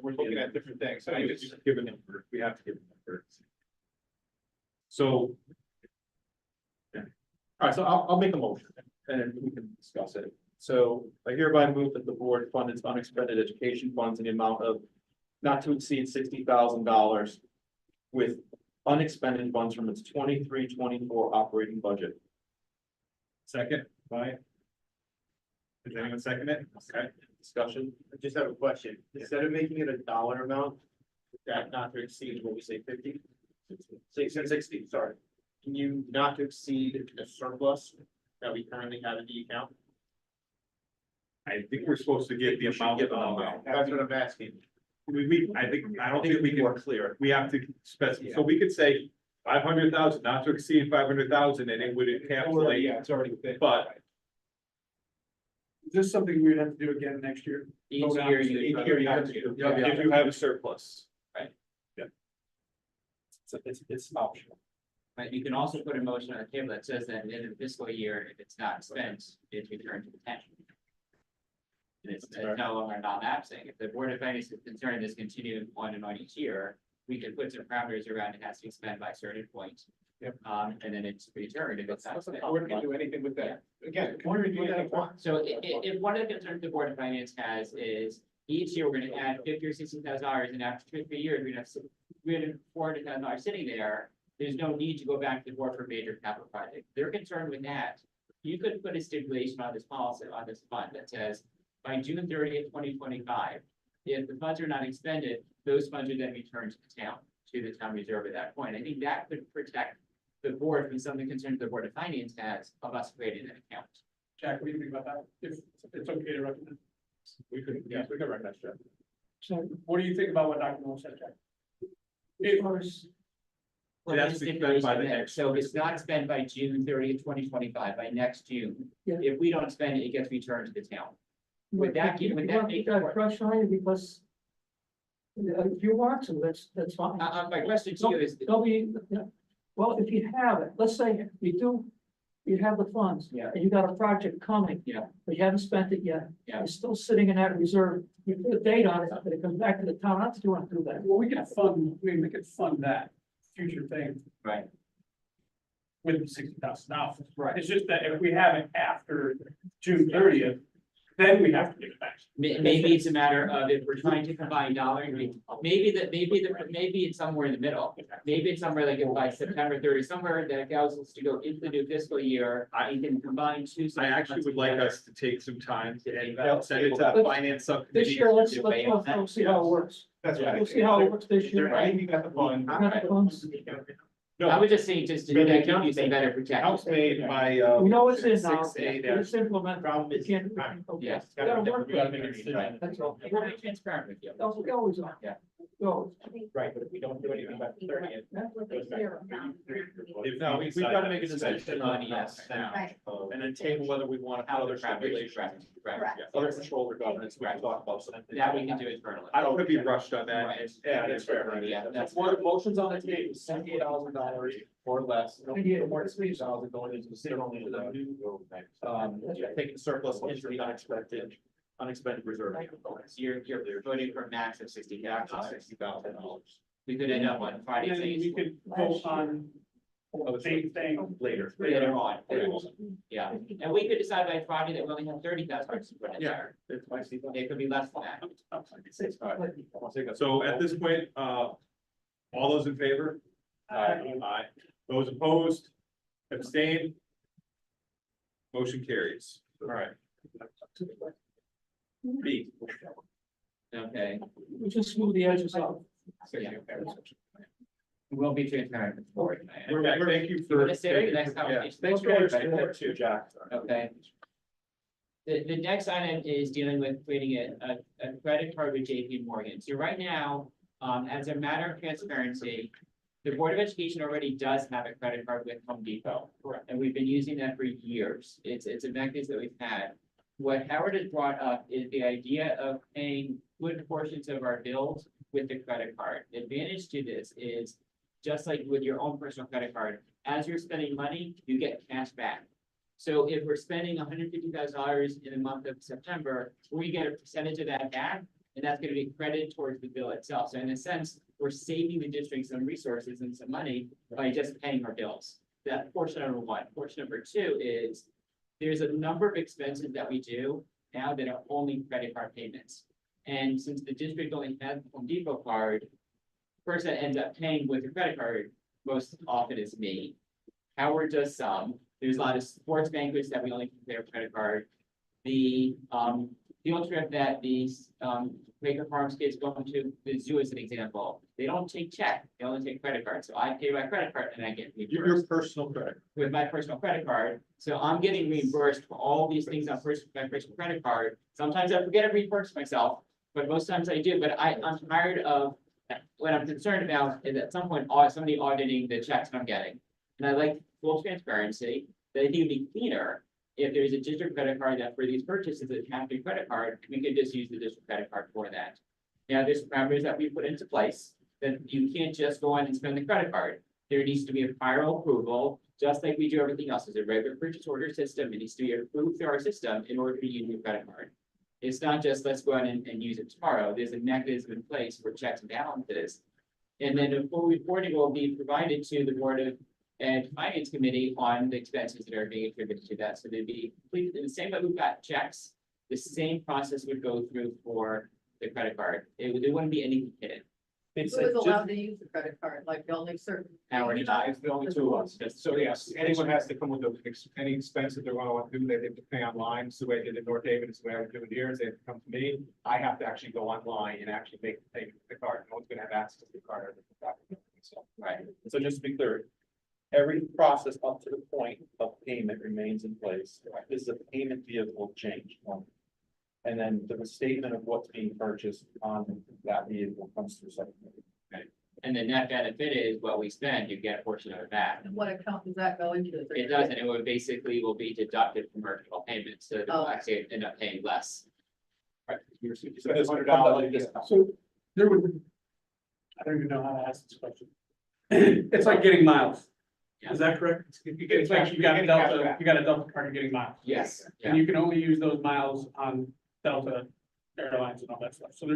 we're looking at different things, so I I just just, give a number, we have to give a number. So, All right, so I'll make a motion and we can discuss it. So I hereby move that the board fund its unexpended education funds in the amount of not to exceed $60,000 with unexpended funds from its 23-24 operating budget. second, right? Does anyone second it? Okay. Discussion. I just have a question. Instead of making it a dollar amount, that not to exceed, what we say, 50? Say 60, sorry. Can you not to exceed the surplus that we currently have in the account? I think we're supposed to give the We should amount. give an amount. That's what I'm asking. I don't think we more can, clear. we have to specify, so we could say 500,000, not to exceed 500,000, and it would encapsulate, yeah, it's already. but. Is this something we'd have to do again next year? Each Vote on year it. you. Each year you have to do. If you have a surplus. It's optional. But you can also put a motion on the table that says that in the fiscal year, if it's not spent, it's returned to the town. And it's no longer non-lapsing. If the Board of Finance is concerned this continuing on and on each year, we can put some parameters around it has to be spent by a certain point. Yep. And then it's returned if it's not spent. The board can do anything with that. Again, the board can do anything it wants. So if one of the concerns the Board of Finance has is each year we're gonna add $50,000 or $60,000 and after 2 or 3 years, we're gonna have $400,000 sitting there. There's no need to go back to the board for a major capital project. They're concerned with that. You could put a stipulation on this policy, on this fund that says by June 30th, 2025, if the funds are not expended, those funds are then returned to the town reserve at that point. I think that could protect the board from some of the concerns the Board of Finance has of us creating an account. Jack, what do you think about that? If it's okay to recommend. We could recognize that. So what do you think about what Dr. Moore said, Jack? It was, Well, It has that's to be stipulation spent by the there. next- So if it's not spent by June 30th, 2025, by next June. Yeah. If we don't spend it, it gets returned to the town. Would that make you got a it? crush on you because if you want to, that's fine. My question to you is, Don't be, yeah. Well, if you have it, let's say you have the funds. Yeah. And you got a project coming. Yeah. But you haven't spent it yet. Yeah. You're still sitting in that reserve. You put a date on it, but it comes back to the town. Not that you want to do that. Well, we could fund that future thing. right, with $60,000. Right. It's just that if we have it after June 30th, then we have to give it back. Maybe it's a matter of if we're trying to combine dollars, maybe it's somewhere in the middle. Maybe it's somewhere like if by September 30, somewhere that allows us to go into the new fiscal year, I can combine two. I actually would like us to take some time and Yeah. send it to the finance subcommittee. This year, let's Debate go on that. through, see how it works. That's right. We'll see how it works this Is there year. anything that the fund? Not the funds. I would just say just to But the give you account some better protection. House made by, We know it's in now, 6A it's implemented. Problem is. We can't- Yes. We gotta work with Gotta it. make it right. That's all. We'll be transparent with you. That's what we always are. Yeah. Go. Right, but if we don't do anything by the 30th. No, we've got to make a decision on Yes. now. Right. And then table whether we want to How have the other traffic is regulations, correct. other control or governance, we can talk about some. That we can do internally. I don't want to be rushed on that. Right. Yeah, that's fair. Yeah, that's. More motions on the table, $78,000 or less, no more than $3,000 going into the ceremony with a new, taking surplus into the unexpected reserve. So you're voting for a max of $60,000. $60,000 We could end up on Friday And then saying. we could vote on the same thing. later. Later on, yeah, and we could decide by Friday that we only have 30,000 to put in there. It could be less than that. So at this point, all those in favor? Aye. Those opposed? Abstain? Motion carries. All right. B. Okay, We just smooth the edges out. yeah. We'll be transparent with the board. Thank you You for. wanna stay with the next Yeah. conversation? Thanks for your Too, Jack. Okay. The next item is dealing with creating a credit card with JP Morgan. So right now, as a matter of transparency, the Board of Education already does have a credit card with Home Depot. Correct. And we've been using that for years. It's a mechanism that we've had. What Howard has brought up is the idea of paying good portions of our bills with the credit card. The advantage to this is, just like with your own personal credit card, as you're spending money, you get cash back. So if we're spending $150,000 in the month of September, we get a percentage of that back, and that's gonna be credited towards the bill itself. So in a sense, we're saving the district some resources and some money by just paying our bills. That's portion number one. Portion number two is, there's a number of expenses that we do now that are only credit card payments. And since the district only has the Home Depot card, the person that ends up paying with the credit card most often is me. Howard does some. There's a lot of sports banquets that we only can pay with credit card. The field trip that these Quaker Farms kids go to the zoo as an example, they don't take check, they only take credit card. So I pay by credit card and I get Your reimbursed personal credit. with my personal credit card. So I'm getting reimbursed for all these things on my personal credit card. Sometimes I forget to reimburse myself, but most times I do. But I'm tired of, what I'm concerned about is at some point, somebody auditing the checks that I'm getting. And I like full transparency, that I think it'd be cleaner if there's a district credit card that for these purchases that have to be credit card, we could just use the district credit card for that. Now, there's parameters that we put into place, that you can't just go on and spend the credit card. There needs to be a prior approval, just like we do everything else. There's a regular purchase order system. It needs to be approved through our system in order to use your credit card. It's not just, let's go out and use it tomorrow. There's a mechanism in place for checks and balances. And then a full reporting will be provided to the Board of Ed Finance Committee on the expenses that are being attributed to that. So they'd be completed in the same way we've got checks. The same process would go through for the credit card. There wouldn't be anything hidden. Who is allowed to use the credit card, like only certain? Howard and I. It's the only two of us. So yes, anyone has to come with any expense that they're gonna want to do, they have to pay online. It's the way I did in North Haven, it's the way I would do it here, is they have to come to me. I have to actually go online and actually make the payment with the card. No one's gonna have access to the card. So, Right. So just to be clear, every process up to the point of payment remains in place. This is a payment vehicle change. And then the statement of what's being purchased on that vehicle comes through subcommittee. And the net benefit is what we spend, you get a portion of it back. And what account does that go into? It doesn't, it would basically will be deducted from our payments, so they'll Oh. actually end up paying less. So it's $100. So there would, I don't even know how to ask this question. It's like getting miles. Is that correct? It's like you got a Delta, you got a Delta card, you're getting miles. Yes, yeah. And you can only use those miles on Delta Airlines and all that stuff. So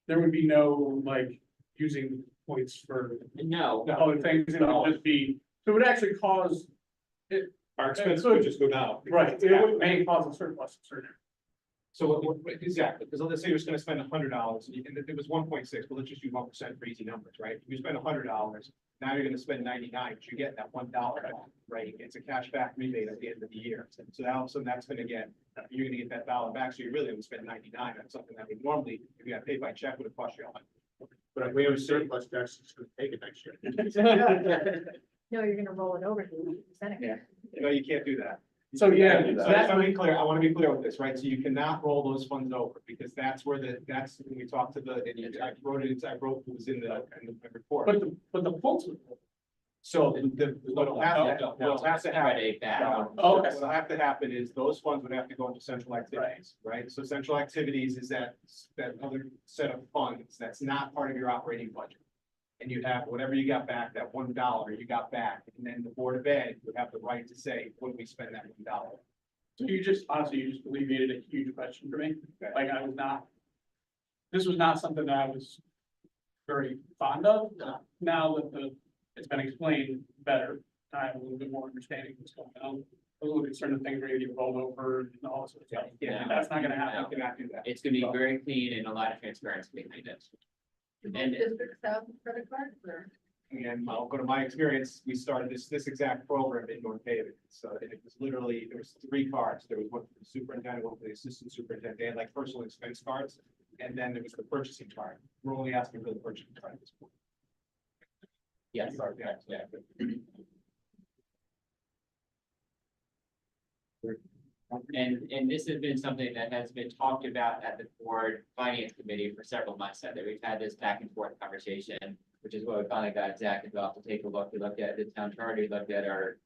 there would be no like using points for No, the other things. It would just be So it would actually cause, Our expenses would just go down. right, it may cause a surplus in certain. So exactly, because let's say you're gonna spend $100, and it was 1.6, but let's just do 1% for easy numbers, right? If you spend $100, now you're gonna spend 99, but you're getting that $1 back, right? It's a cash back rebate at the end of the year. So now, all of a sudden that's gonna get, you're gonna get that dollar back, so you're really gonna spend 99 on something that would normally, if you got paid by check, would have cost you 100. But if we have a surplus, that's just gonna take it next year. No, you're gonna roll it over to the percentage. Yeah. No, you can't do that. So, yeah, So that's- I want to be clear, I want to be clear with this, right? So you cannot roll those funds over, because that's where that's when we talked to I wrote it was in the report. but the folks. So what'll have to happen. Credit back. Okay. What'll have to happen is those funds would have to go into central activities, right? So central activities is that other set of funds that's not part of your operating budget. And you have whatever you got back, that $1 you got back, and then the Board of Ed would have the right to say, what do we spend that $1? So you just, honestly, you just alleviated a huge question for me, like I was not. This was not something that I was very fond of, now that it's been explained better, I have a little bit more understanding of what's going on. A little concerned of things are gonna get rolled over and all this sort of stuff, Yeah. that's not gonna You happen. cannot do that. It's gonna be very clean and a lot of transparency behind it. Do both districts have credit cards or? And I'll go to my experience, we started this exact program in North Haven. So it was literally, there was 3 cards. There was one for the superintendent, one for the assistant superintendent. They had like personal expense cards. And then there was the purchasing card. We're only asking for the purchasing card at this point. Yes. Sorry, yeah. And this has been something that has been talked about at the board finance committee for several months now, that we've had this back and forth conversation, which is what we finally got Zach involved to take a look. We looked at the town charter, we looked at our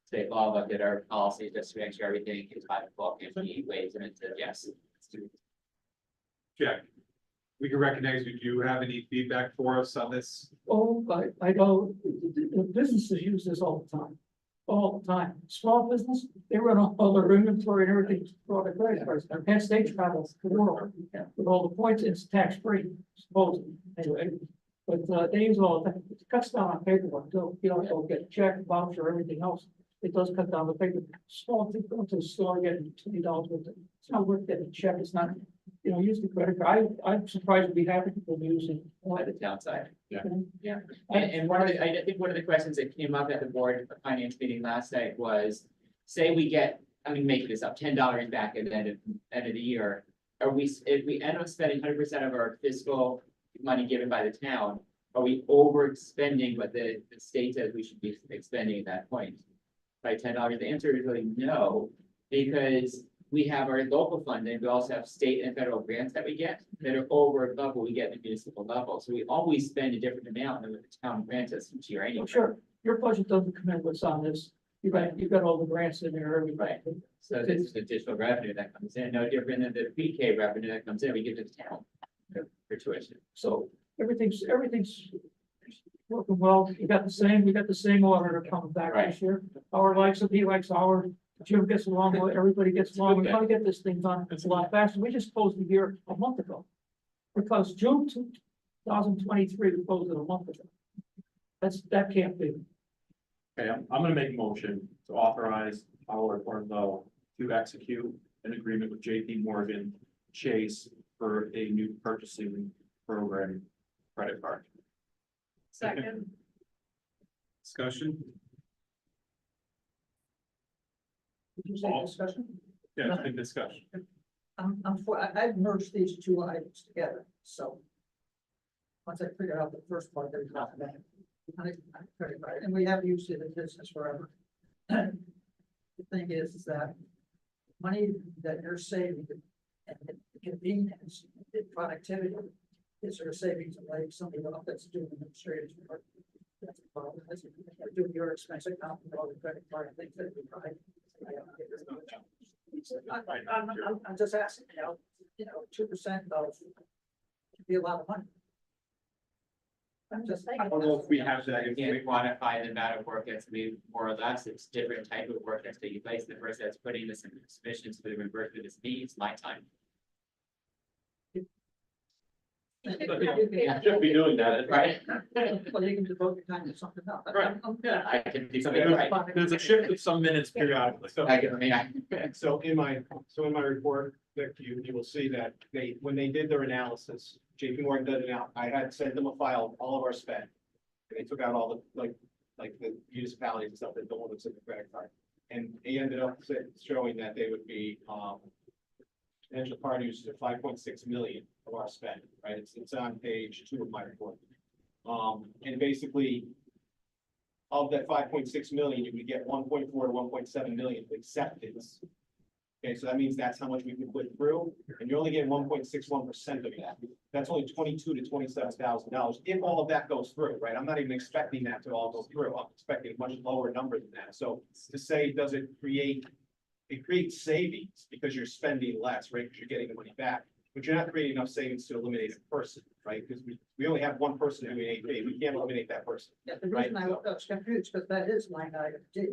state law, looked at our policies, just to make sure everything is by the book and he weighs and said, yes. Jack, we can recognize you. Do you have any feedback for us on this? Oh, I know, the businesses use this all the time. Small business, they run all their inventory and everything for the credit cards. Hence they travel the world with all the points, it's tax free, supposedly, anyway. But they use all, it cuts down on paperwork, too. You don't have to get a check, voucher, everything else. It does cut down the paper. Small thing, go to the store, getting $20 worth of, it's not worth getting a check, it's not, use the credit card. I'm surprised to be having people using. By the downside. Yeah. And one of the, I think one of the questions that came up at the board finance meeting last night was, say we get, I'm gonna make this up, $10 back at the end of the year. Are we, if we end up spending 100% of our fiscal money given by the town, are we overspending what the state says we should be expending at that point? By $10, the answer is really no, because we have our local funding, we also have state and federal grants that we get that are over and above what we get at the municipal level. So we always spend a different amount than what the town grants us each year anyway. Oh, sure, your budget doesn't come in what's on this. You've got all the grants in there, everybody. So this is additional revenue that comes in, no different than the PK revenue that comes in, we give to the town for tuition. So everything's working well. We got the same auditor coming back this year. Howard likes it, he likes Howard. Jim gets along with, everybody gets along. We're trying to get this thing done. It's a lot faster. We just closed the year a month ago. Because June 2023, we closed it a month ago. That can't be. Okay, I'm gonna make a motion to authorize Howard Thornlow to execute an agreement with JP Morgan Chase for a new purchasing program credit card. Second, Discussion? Did you say discussion? Yeah, it's been discussion. I've merged these 2 items together, so. Once I figure out the first part, there's nothing. And we have used it in business forever. The thing is that money that you're saving and the convenience, the productivity, is there savings of like somebody else that's doing administrative work. That's a problem. That's doing your expense account and all the credit card and things that we try. I'm just asking, 2% of could be a lot of money. I don't know if we have that. You can't quantify the amount of work that's to be more or less, it's different type of work that's taking place. The person that's putting this in submissions for the reimbursement is me, it's my time. Shouldn't be doing that, Right? Well, you can devote your time to something else. Right. Yeah, I can do something right. There's a shift of some minutes periodically. So in my report, Vic, you will see that when they did their analysis, JP Morgan did it out, I had sent them a file, of all of our spend. And they took out all the, like the municipalities and stuff that don't want to send the credit card. And they ended up showing that they would be, potential card users of 5.6 million of our spend, right? It's on page 2 of my report. And basically, of that 5.6 million, you would get 1.4 to 1.7 million acceptance. Okay, so that means that's how much we can put through, and you're only getting 1.61% of that. That's only $22,000 to $27,000 if all of that goes through, right? I'm not even expecting that to all go through. I'm expecting a much lower number than that. So to say, does it create? It creates savings because you're spending less, right? Because you're getting the money back, but you're not creating enough savings to eliminate a person, right? Because we only have one person doing AP. We can't eliminate that person. Yeah, the reason I was confused, because that is line item G.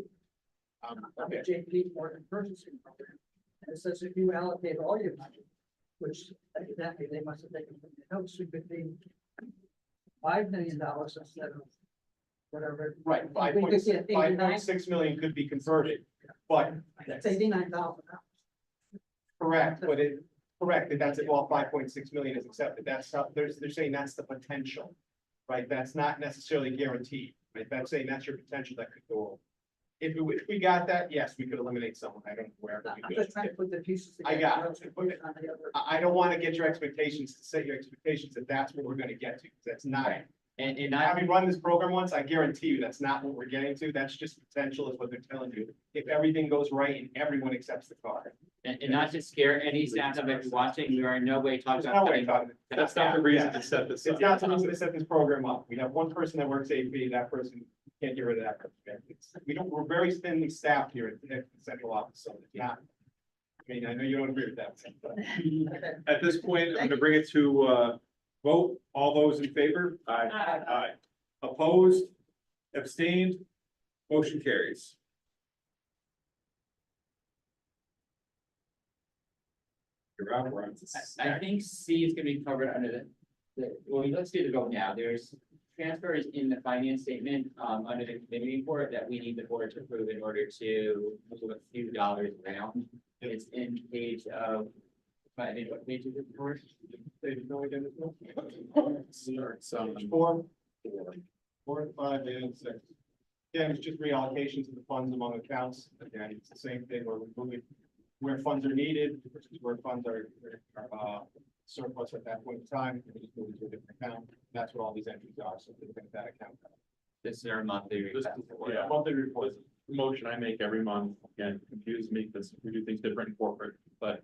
Okay. JP Morgan purchasing program. And it says if you allocate all your money, which evidently they must have taken from the notes, it could be $5 million instead of whatever. Right, We could get 89. 5.6 million could be converted, but That's $89,000. correct, correct, and that's it, well, 5.6 million is accepted, that's, they're saying that's the potential. Right, that's not necessarily guaranteed, right, that's saying that's your potential that could go over. If we got that, yes, we could eliminate someone, I don't know where. but we I'm could. just trying to put the pieces I together. got it. Let's put it on the other- I don't want to get your expectations, to set your expectations that that's what we're gonna get to, 'cause that's not. Right. And I, Having run this program once, I guarantee you, that's not what we're getting to, that's just potential is what they're telling you. If everything goes right and everyone accepts the card. and not to scare any staff that might be watching, we are in no way talking There's no way about. talking. That's not the reason to set this It's up. not something to set this program up. We have one person that works AP, that person can't get rid of that. person. We're very thinly staffed here at the central office, so it's not. I mean, I know you don't agree with that. but- At this point, I'm gonna bring it to, vote. All those in favor? Aye. Aye. Opposed? Abstained? Motion carries. You're up, we're on to I think C is gonna be covered under well, let's do the vote now. There's transfers in the finance statement, under the committee report that we need the board to approve in order to move a few dollars around. It's in page of, I think what page is it for? Starts on 4, 5, and 6. Yeah, it's just reallocations of the funds among accounts. Again, it's the same thing where we're moving where funds are needed versus where funds are surplus at that point in time. We just move it to a different account. That's what all these entries are. So look at that account. This is our monthly. This- request. Yeah, monthly report, the motion I make every month, again, confuses me because we do things different in corporate, but.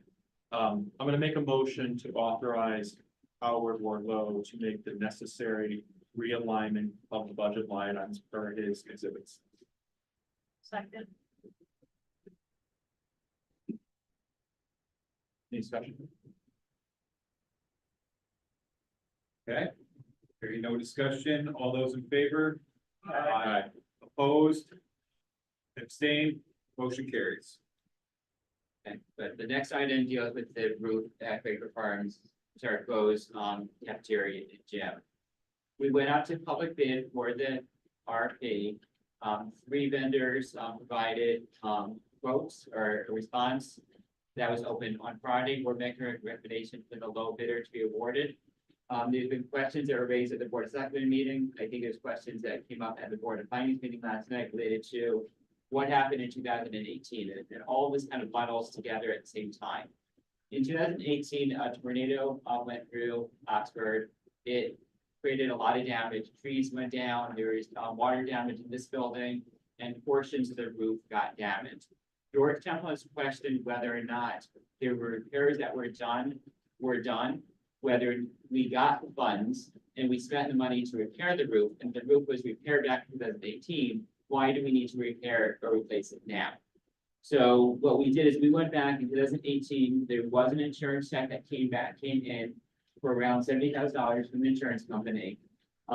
I'm gonna make a motion to authorize Howard Wardlow to make the necessary realignment of the budget line items per his exhibits. Second. Any discussion? Okay, hearing no discussion, all those in favor? Aye. Opposed? Abstained? Motion carries. Okay, but the next item deals with the roof at Quaker Farms, sorry, goes cafeteria and gym. We went out to public bid for the RFP. 3 vendors provided quotes or a response that was open on Friday. We're making a recommendation for the low bidder to be awarded. There's been questions that were raised at the Board of Selectmen meeting. I think there's questions that came up at the Board of Finance meeting last night related to what happened in 2018, and all this kind of bundles together at the same time. In 2018, a tornado went through Oxford. It created a lot of damage. Trees went down. There was water damage in this building, and portions of the roof got damaged. Georgetown was questioned whether or not there were repairs that were done, whether we got the funds and we spent the money to repair the roof, and the roof was repaired back in 2018. Why do we need to repair or replace it now? So what we did is we went back in 2018, there was an insurance check that came in for around $70,000 from the insurance company.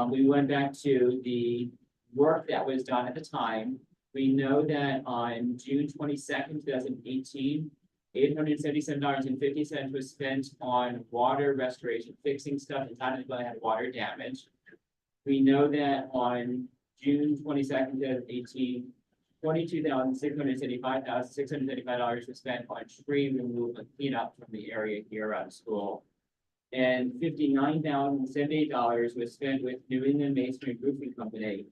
We went back to the work that was done at the time. We know that on June 22nd, 2018, $877.50 was spent on water restoration, fixing stuff inside of the building that had water damage. We know that on June 22nd, 2018, $22,675 was spent on tree removal and cleanup from the area here around the school. And $59,078 was spent with New England Masonry Roofing Company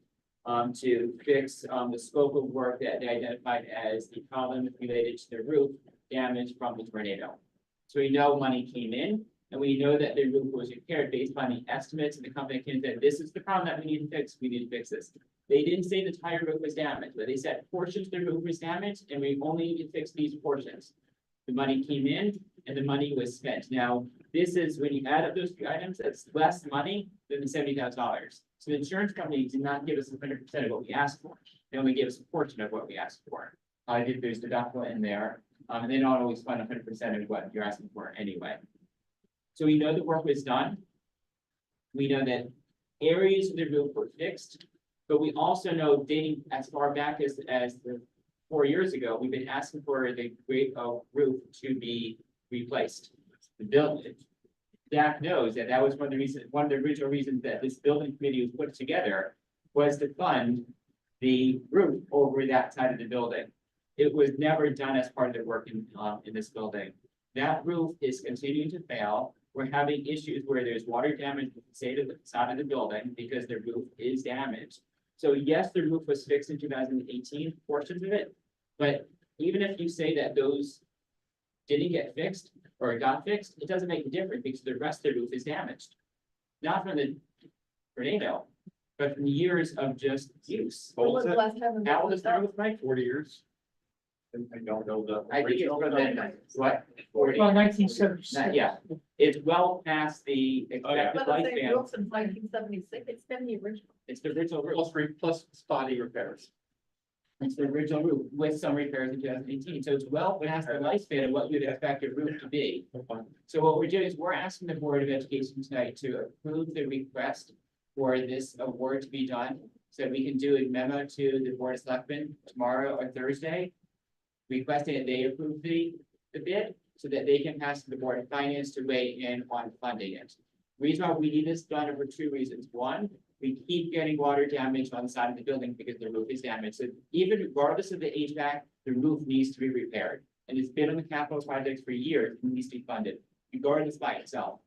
to fix the scope of work that they identified as the problem related to the roof damage from the tornado. So we know money came in, and we know that the roof was repaired based on the estimates, and the company came and said, this is the problem that we need to fix, we need to fix this. They didn't say the entire roof was damaged, but they said portions of the roof was damaged, and we only need to fix these portions. The money came in, and the money was spent. Now, this is, when you add up those two items, that's less money than the $70,000. So the insurance company did not give us 100% of what we asked for. They only gave us a portion of what we asked for. I did, there's deductible in there, and they don't always fund 100% of what you're asking for anyway. So we know the work was done. We know that areas of the roof were fixed, but we also know dating as far back as the 4 years ago, we've been asking for the roof to be replaced. The building, Jack knows that that was one of the original reasons that this building committee was put together was to fund the roof over that side of the building. It was never done as part of the work in this building. That roof is continuing to fail. We're having issues where there's water damage with the side of the building because the roof is damaged. So yes, the roof was fixed in 2018, portions of it, but even if you say that those didn't get fixed or got fixed, it doesn't make a difference because the rest of the roof is damaged. Not from the tornado, but from years of just use. When was the last time? How old is the roof, Mike? 40 years. And I don't know the. I think it's from the, what, 40? Well, 1976. Yeah, it's well past the Oh, yeah. expected But the same lifespan. roof since 1976, it's been the original. It's the original roof. Plus spotty repairs. It's the original roof with some repairs in 2018. So it's well past the lifespan of what you'd expect a roof to be. So what we're doing is we're asking the Board of Education tonight to approve the request for this award to be done. So we can do a memo to the Board of Selectmen tomorrow or Thursday, requesting that they approve the bid so that they can pass to the Board of Finance to weigh in on funding it. Reason why we need this done are for two reasons. One, we keep getting water damage on the side of the building because the roof is damaged. So even regardless of the HVAC, the roof needs to be repaired. And it's been on the capital projects for years, it needs to be funded, regardless by itself.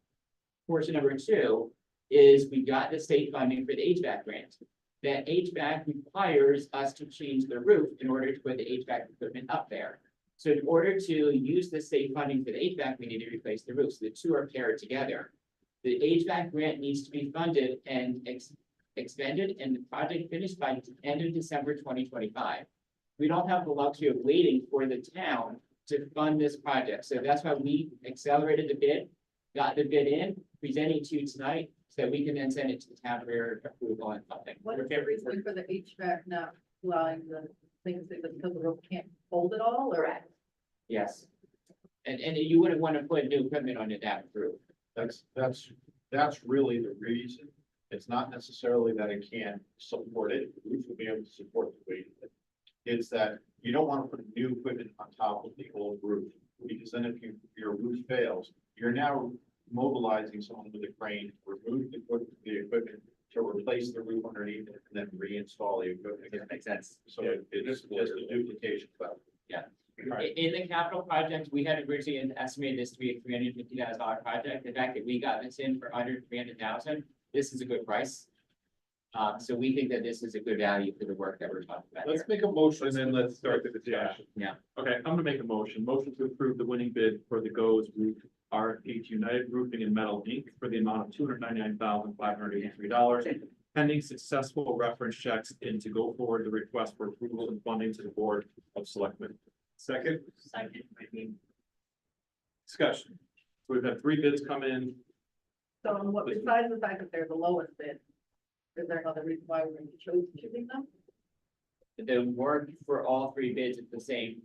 Portion number two is we got the state funding for the HVAC grant. That HVAC requires us to change the roof in order to put the HVAC equipment up there. So in order to use the state funding for the HVAC, we need to replace the roof. So the two are paired together. The HVAC grant needs to be funded and expended and the project finished by the end of December 2025. We don't have the luxury of waiting for the town to fund this project. So that's why we accelerated the bid, got the bid in, presenting to you tonight, so that we can then send it to the town for approval and funding. What is the reason for the HVAC not allowing the things that because the roof can't hold it all or? Yes. And you wouldn't want to put new equipment on it that roof. That's really the reason. It's not necessarily that it can't support it, the roof will be able to support the weight of it. It's that you don't want to put new equipment on top of the old roof, because then if your roof fails, you're now mobilizing someone with a crane, to remove the equipment to replace the roof underneath it, and then reinstall the equipment again. That makes sense. So it's just a duplication. In the capital project, we had originally estimated this to be a $350,000 project. The fact that we got this in for under 300,000, this is a good price. So we think that this is a good value for the work that we're talking about Let's here. make a motion. And then let's start the discussion. Yeah. Okay, I'm gonna make a motion to approve the winning bid for the GOES Roof RFH United Roofing and Metal Inc. for the amount of $299,583. Pending successful reference checks and to go forward the request for approval and funding to the Board of Selectmen. Second. Discussion. So we've had 3 bids come in. So what, besides the fact that they're the lowest bid, is there another reason why we're choosing them? The work for all 3 bids is the same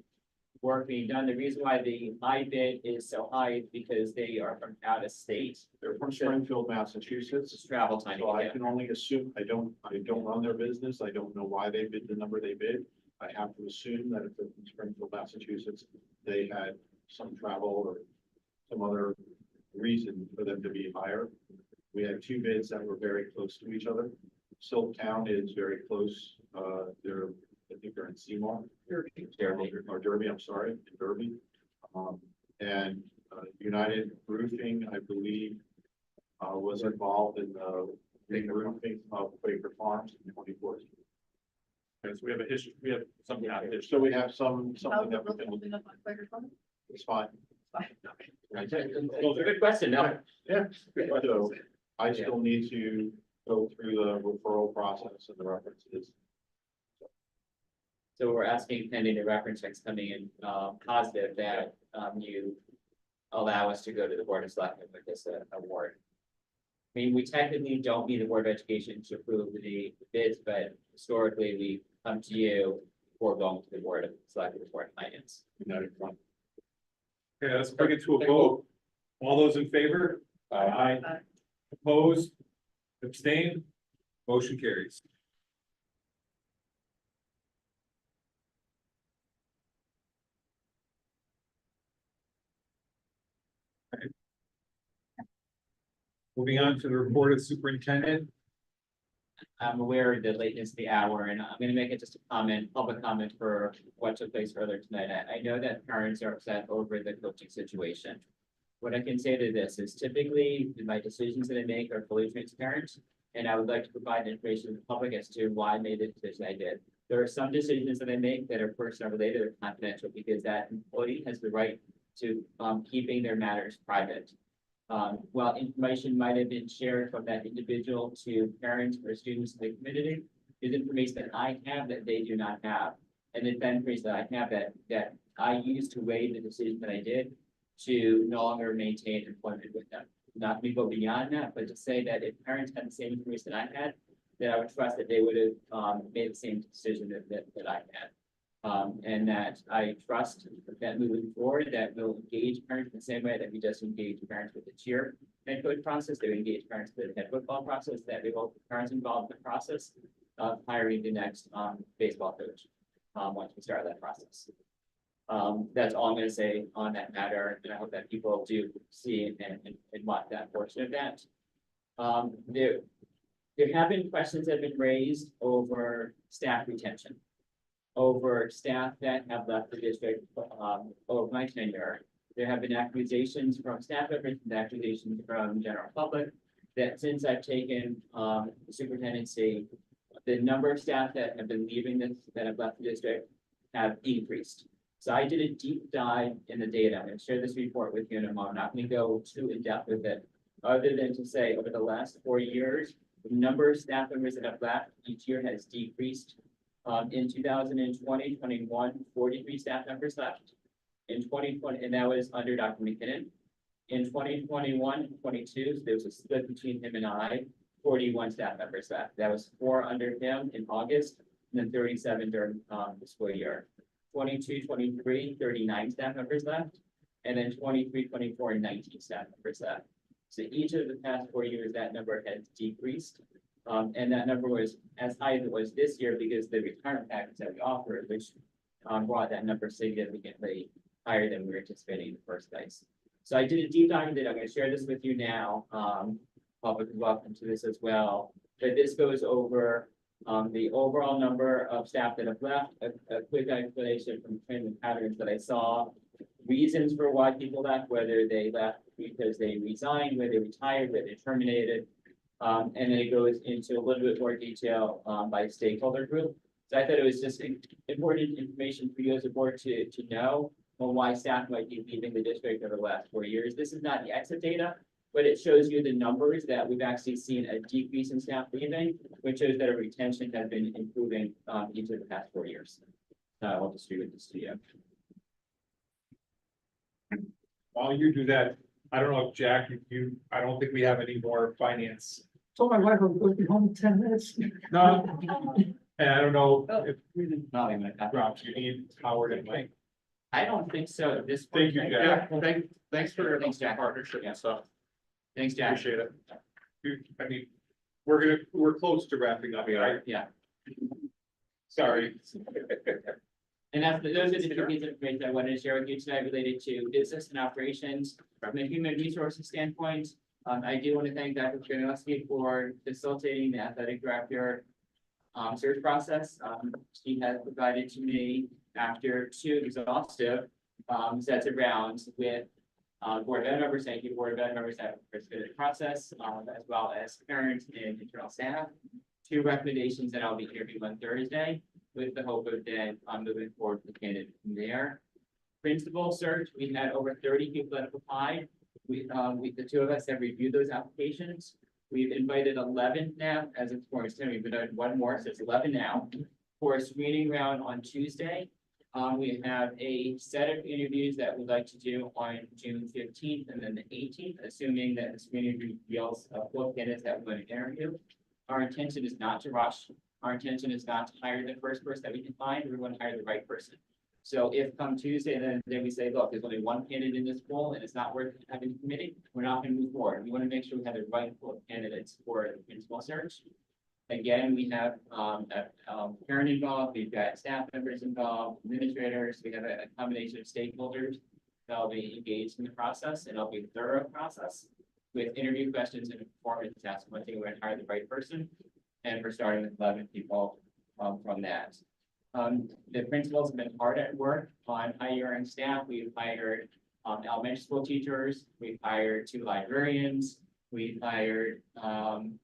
work being done. The reason why the high bid is so high is because they are from out of state. They're from Springfield, Massachusetts. It's travel time. So I can only assume, I don't run their business. I don't know why they bid the number they bid. I have to assume that if they're from Springfield, Massachusetts, they had some travel or some other reason for them to be higher. We had two bids that were very close to each other. Silktown is very close, they're, I think they're in Seymour. Or Derby, I'm sorry, in Derby. And United Roofing, I believe, was involved in the roofing of Quaker Farms in 2014. Because we have a history, we have something out of history. So we have something How's the that we roof can, holding up on Quaker Farm? it's fine. Fine. Well, it's a good question, no. So I still need to go through the referral process and the references. So we're asking pending the reference checks coming in, positive that, you allow us to go to the Board of Selectmen with this award. I mean, we technically don't need the Board of Education to approve the bids, but historically we come to you before going to the Board of Selectmen, the Board of Finance. United Front. Okay, let's bring it to a vote. All those in favor? Aye. Aye. Opposed? Abstained? Motion carries. Moving on to the report of superintendent. I'm aware of the lateness of the hour, and I'm gonna make it just a comment, public comment for what took place earlier tonight. I know that parents are upset over the coaching situation. What I can say to this is typically my decisions that I make are fully transparent, and I would like to provide information to the public as to why I made the decision I did. There are some decisions that I make that are personal related or confidential because that employee has the right to keeping their matters private. While information might have been shared from that individual to parents or students in the community, is information that I have that they do not have. And it's that information that I have that I used to weigh the decision that I did to no longer maintain employment with them. Not to go beyond that, but to say that if parents had the same information that I had, that I would trust that they would have made the same decision that I had. And that I trust that moving forward, that we'll engage parents in the same way that we just engage parents with the cheer head coach process, they engage parents with the head football process, that we will parents involved in the process of hiring the next baseball coach once we start that process. That's all I'm gonna say on that matter, and I hope that people do see and want that portion of that. There have been questions that have been raised over staff retention. Over staff that have left the district, over my tenure. There have been accusations from staff members and accusations from general public that since I've taken, the superintendency, the number of staff that have been leaving this, that have left the district have increased. So I did a deep dive in the data. I'm gonna share this report with you in a moment. I'm not gonna go too in depth with it, other than to say over the last 4 years, the number of staff members that have left each year has decreased. In 2020, 21, 43 staff members left. In 2020, and that was under Dr. McKinnon. In 2021, 22, so there was a split between him and I, 41 staff members left. That was 4 under him in August, and then 37 during the school year. 22, 23, 39 staff members left, and then 23, 24, 19 staff members left. So each of the past 4 years, that number has decreased. And that number was as high as it was this year because the retirement package that we offered, which brought that number significantly higher than we were anticipating in the first place. So I did a deep dive into it. I'm going to share this with you now. Public is welcome to this as well. But this goes over the overall number of staff that have left, a quick explanation from training patterns that I saw, reasons for why people left, whether they left because they resigned, whether they retired, whether they terminated. And then it goes into a little bit more detail by stakeholder group. So I thought it was just important information for you as a board to know on why staff might be leaving the district over the last 4 years. This is not the exit data, but it shows you the numbers that we've actually seen a decrease in staff leaving, which shows that our retention has been improving each of the past 4 years. I'll distribute this to you. While you do that, I don't know if Jack, I don't think we have any more finance. Told my wife I was going to be home in 10 minutes. No, and I don't know if Not even a- Rob, you need Howard and Mike. I don't think so at this Thank point. you, Yeah, Jack. thanks for Thanks, the Jack. partnership and stuff. Thanks, Jack. Appreciate it. I mean, we're close to wrapping up, right? Yeah. Sorry. And that's, those are the two pieces of information I wanted to share with you tonight related to business and operations. From a human resources standpoint, I do want to thank Dr. Janowski for facilitating the athletic director search process. She has provided to me after 2 exhaustive sets of rounds with board of ed members. Thank you, board of ed members, that participated in the process, as well as parents and internal staff. 2 recommendations that I'll be interviewing on Thursday, with the hope of then moving forward with the candidate from there. Principal search, we had over 30 people that have applied. The 2 of us have reviewed those applications. We've invited 11 now, as it's for we've done 1 more, so it's 11 now. For a screening round on Tuesday, we have a set of interviews that we'd like to do on June 15th and then the 18th, assuming that the screening reveals full candidates that we're going to interview. Our intention is not to rush. Our intention is not to hire the first person that we can find. We want to hire the right person. So if come Tuesday, then we say, look, there's only 1 candidate in this pool and it's not worth having a committee, we're not going to move forward. We want to make sure we have the right pool of candidates for the principal search. Again, we have a parent involved, we've got staff members involved, administrators, we have a combination of stakeholders that'll be engaged in the process, and it'll be a thorough process with interview questions and performance tests. One thing, we're going to hire the right person, and we're starting with 11 people from that. The principals have been hard at work on hiring staff. We've hired elementary school teachers, we've hired 2 librarians, we've hired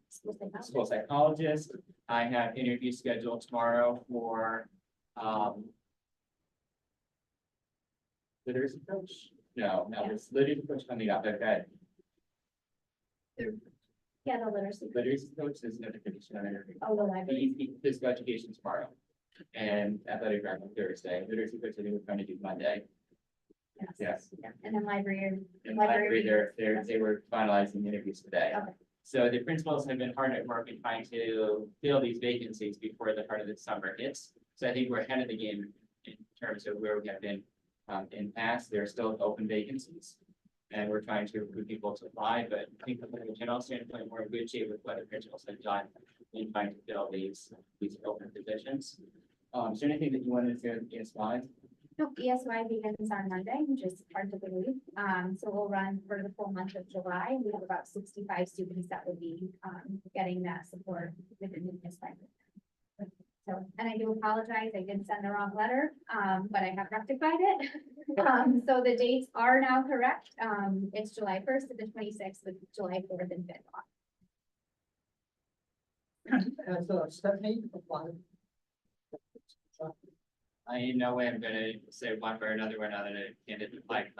school psychologist. I have interviews scheduled tomorrow for literacy coach. No, it's literacy coach coming up. I've got Yeah, the literacy. literacy coach is notification on interview. Oh, the library. Physical education tomorrow, and athletic director on Thursday. Literacy coach, I think we're trying to do Monday. Yes. Yeah. And then library. And library, they were finalizing interviews today. Okay. So the principals have been hard at work in trying to fill these vacancies before the part of the summer hits. So I think we're ahead of the game in terms of where we have been in past. There are still open vacancies. And we're trying to recruit people to apply, but I think from a general standpoint, we're in good shape with what the principals have done in trying to fill these open positions. Is there anything that you wanted to get slide? No, ESY begins on Monday, which is hard to believe. So we'll run for the full month of July. We have about 65 students that will be getting that support within the ESY. So, and I do apologize, I did send the wrong letter, but I have rectified it. So the dates are now correct. It's July 1st to the 26th, with July 4th and 5th off. Has Stephanie applied? I in no way I'm gonna say one way or another way, another candidate, like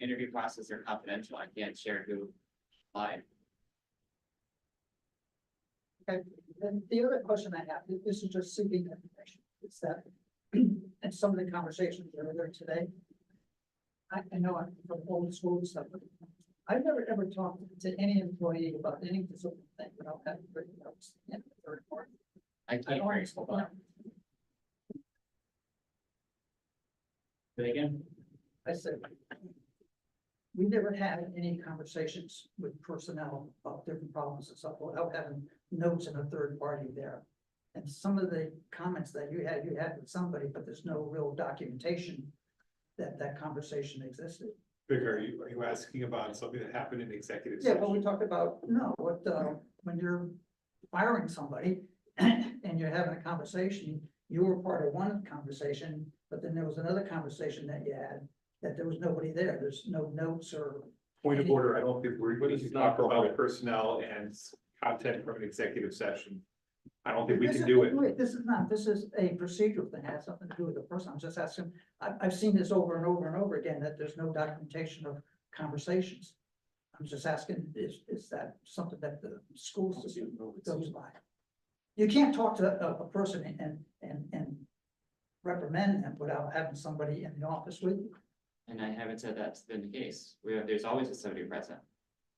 interview process are confidential. I can't share who applied. Okay, and the other question I have, this is just seeking information, is that in some of the conversations earlier today, I know I'm from old school and stuff, but I've never ever talked to any employee about any physical thing without having written notes in the third part. I I can't don't hear understand you. that. But again, I said, we never had any conversations with personnel about different problems and stuff without having notes in a third party there. And some of the comments that you had with somebody, but there's no real documentation that that conversation existed. Vic, are you asking about something that happened in executive Yeah, session? but we talked about, no, when you're firing somebody and you're having a conversation, you were part of one conversation, but then there was another conversation that you had, that there was nobody there. There's no notes or. Point of order, I don't think we But can it's talk not about prohibited. personnel and content from an executive session. I don't think we This can is- do it. Wait, this is a procedural thing, it has something to do with the person. I'm just asking, I've seen this over and over and over again, that there's no documentation of conversations. I'm just asking, is that something that the school system goes by? You can't talk to a person and reprimand them without having somebody in the office with you. and I haven't said that's been the case. There's always a somebody present.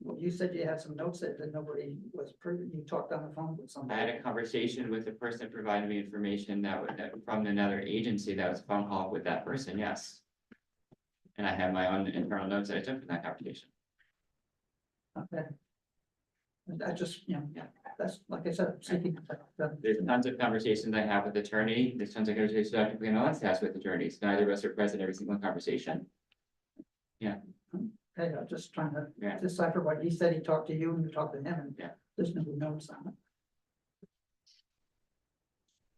Well, you said you had some notes that nobody was privy, you talked on the phone with I somebody. had a conversation with the person that provided me information that from another agency that was a phone call with that person, yes. And I have my own internal notes that I took from that conversation. Okay. I just, yeah, that's, like I said, I'm seeking. There's tons of conversations I have with attorney, there's tons of conversations Dr. Canales has with attorneys, neither of us are present every single conversation. Hey, I'm just trying to Yeah. decipher what he said, he talked to you and you talked to him, and Yeah. there's no notes on it.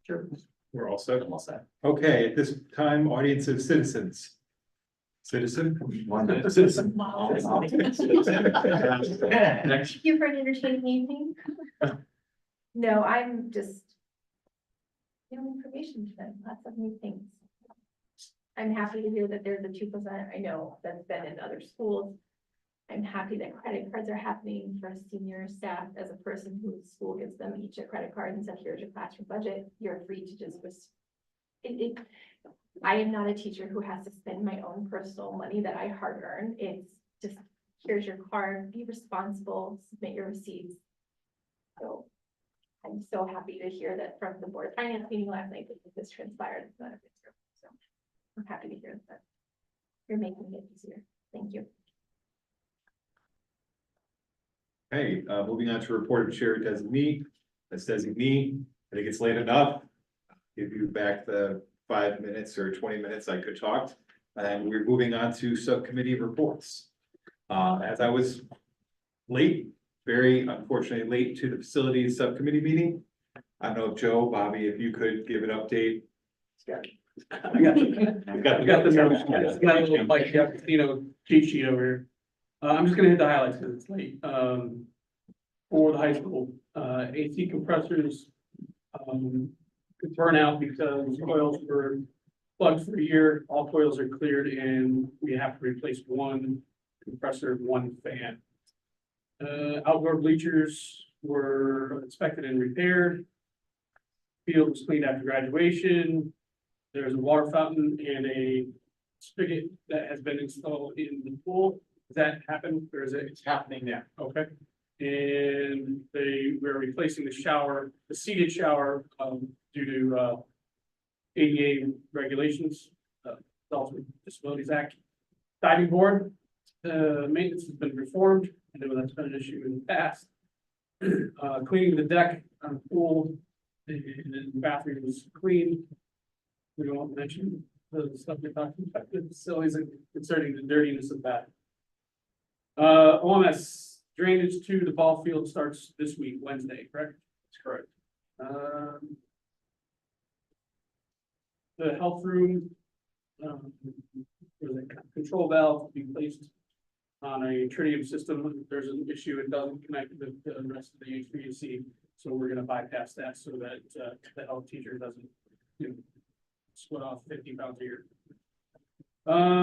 Sure. We're all set. I'm all set. Okay, at this time, audience of citizens. Citizen? 1 minute. Citizen. Thank you for an entertaining evening. No, I'm just. Information today, lots of new things. I'm happy to hear that there's a 2%. I know that's been in other schools. I'm happy that credit cards are happening for senior staff. As a person whose school gives them each a credit card and said, here's your classroom budget, you're free to just. I am not a teacher who has to spend my own personal money that I hard earned. It's just, here's your card, be responsible, submit your receipts. So I'm so happy to hear that from the board finance meeting last night, that this transpired. So I'm happy to hear that you're making it easier. Thank you. Hey, moving on to report of chair designee, that's designee, I think it's late enough. Give you back the 5 minutes or 20 minutes I could talk, and we're moving on to subcommittee reports. As I was late, very unfortunately late to the facilities subcommittee meeting. I don't know if Joe, Bobby, if you could give an update. I got the notes. Got a little like, cheat sheet over here. I'm just gonna hit the highlights because it's late. For the high school, AC compressors. Could burn out because coils were plugged for a year. All coils are cleared and we have to replace one compressor, one fan. Outdoor bleachers were inspected and repaired. Field was cleaned after graduation. There's a water fountain and a spigot that has been installed in the pool. Does that happen or is it? It's happening now. Okay. And we're replacing the shower, the seated shower, due to, ADA regulations, Adults with Disabilities Act. Diving board, maintenance has been reformed. I know that's been an issue in the past. Cleaning the deck on the pool, and the bathroom was clean. We won't mention the stuff we're talking about, the facilities and concerning the dirtiness of that. OMS drainage to the ball field starts this week, Wednesday, correct? That's correct. The health room, there's a control valve to be placed on a tritium system. There's an issue, it doesn't connect with the rest of the HVAC. So we're gonna bypass that so that the health teacher doesn't, split off 50 pounds a year.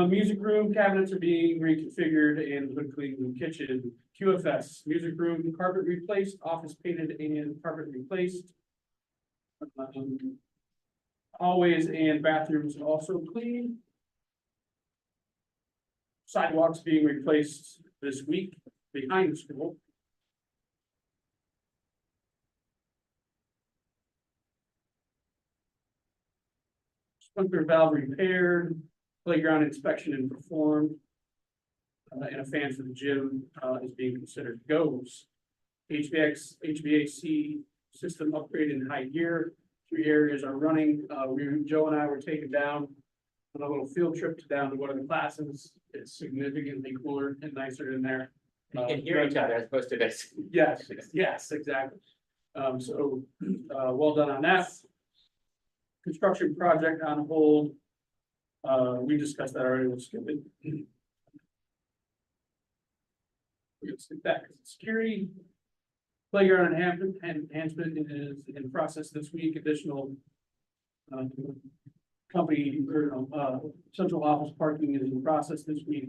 Music room cabinets are being reconfigured and hood cleaned in the kitchen. QFS, music room, carpet replaced, office painted and carpet replaced. Hallways and bathrooms also clean. Sidewalks being replaced this week behind the school. Sprinkler valve repaired, playground inspection and performed. And a fan for the gym is being considered goes. HVAC system upgrade in high gear. 3 areas are running. Joe and I were taken down on a little field trip down to one of the classes. It's significantly cooler and nicer in there. You can hear each other as opposed to this. Yes, exactly. Well done on that. Construction project on hold. We discussed that already, we'll skip it. We'll skip that because it's scary. Playground enhancement is in process this week. Additional company or central office parking is in process this week.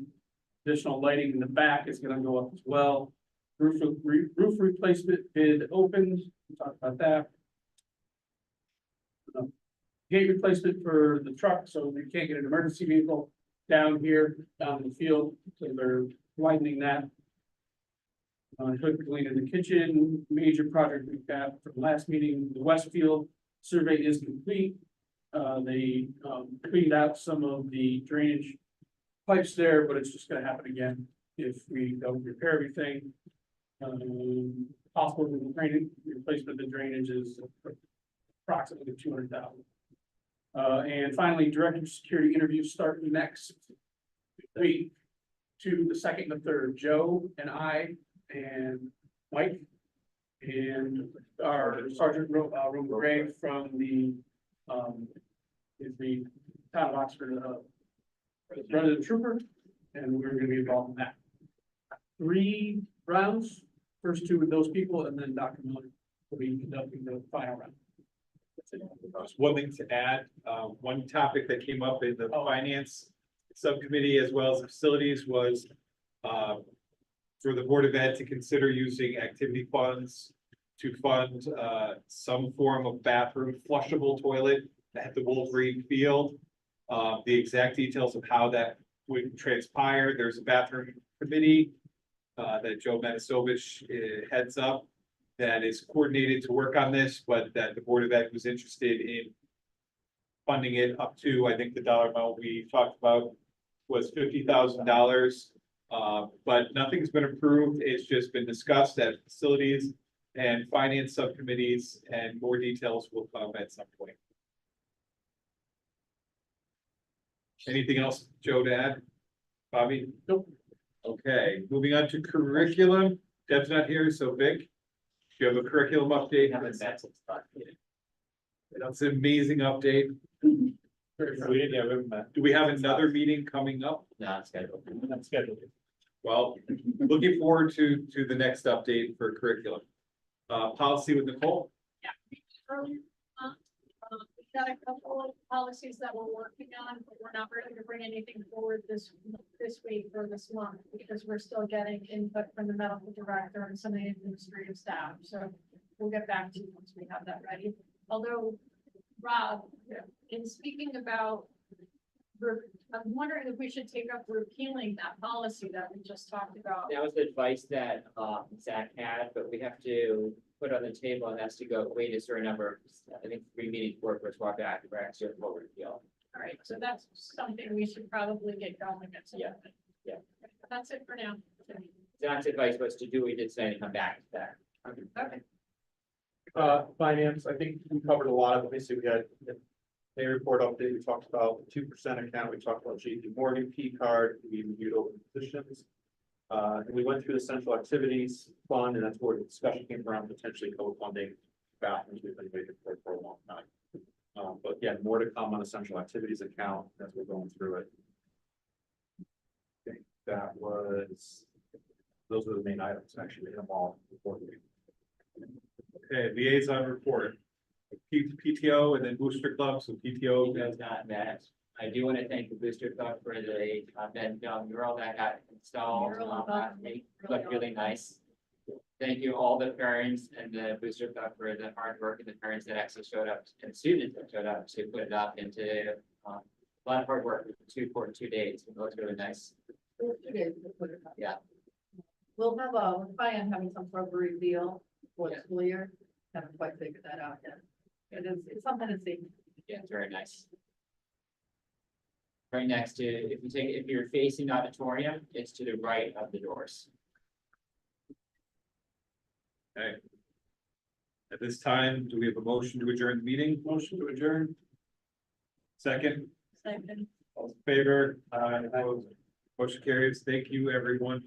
Additional lighting in the back is going to go up as well. Roof replacement bid opened. We talked about that. Gate replacement for the truck, so we can't get an emergency vehicle down here, down in the field, so they're widening that. Hood clean in the kitchen, major project we got from last meeting, the Westfield survey is complete. They cleaned out some of the drainage pipes there, but it's just gonna happen again if we don't repair everything. Possible drainage, replacement of the drainage is approximately 200,000. And finally, director of security interviews start next week to the second and the third, Joe and I and Mike. And our Sergeant Roman Gray from is the town of Oxford, resident trooper, and we're gonna be involved in that. 3 rounds, first 2 with those people, and then Dr. Miller will be conducting the final round. That's it. Just one thing to add, one topic that came up in the finance subcommittee as well as the facilities was for the Board of Ed to consider using activity funds to fund some form of bathroom flushable toilet at the Wolverine Field. The exact details of how that would transpire, there's a bathroom committee that Joe Metasovich heads up that is coordinated to work on this, but that the Board of Ed was interested in funding it up to, I think the dollar amount we talked about was $50,000. But nothing's been approved. It's just been discussed at facilities and finance subcommittees, and more details will come at some point. Anything else, Joe, to add? Bobby? Nope. Okay, moving on to curriculum. Deb's not here, so Vic, do you have a curriculum update? Haven't met since last meeting. That's an amazing update. We didn't, yeah, we haven't met. Do we have another meeting coming up? Not scheduled. Not scheduled. Well, looking forward to the next update for curriculum. Policy with Nicole? Earlier, we've got a couple of policies that we're working on, but we're not ready to bring anything forward this week or this month because we're still getting input from the medical director and some of the administrative staff. So we'll get back to you once we have that ready. Although, Rob, in speaking about, I'm wondering if we should take up repealing that policy that we just talked about. That was the advice that Zach had, but we have to put on the table, and that's to go wait a certain number, I think 3 meetings work for us, walk back, we're actually a forward appeal. All right, so that's something we should probably get going at some Yeah, point. yeah. That's it for now. Zach's advice was to do what he did today and come back to that. Okay. Finance, I think we covered a lot of it. Basically, we had a report update. We talked about the 2% account. We talked about JP Morgan, P card. We reviewed open positions. And we went through the central activities fund, and that's where the discussion came around potentially co-funding bathrooms. We've been waiting for a long time. But yeah, more to come on the central activities account as we're going through it. I think those were the main items, actually. We hit them all before we. Okay, liaison report. PTO and then Booster Club, so PTO. He has not met. I do want to thank the Booster Club for the mural that got installed last week. Looked really nice. Thank you all the parents and the Booster Club for the hard work and the parents that actually showed up and students that showed up to put it up into a lot of hard work for 2 days. It looks really nice. 2 days to put it up. Yeah. We'll have we'll try on having some sort of reveal for the school year. Haven't quite figured that out yet. It's something to see. Yeah, it's very nice. Right next to, if you're facing the auditorium, it's to the right of the doors. Okay. At this time, do we have a motion to adjourn the meeting? Motion to adjourn. Second, Second. all in favor? Opposed? Motion carries. Thank you, everyone.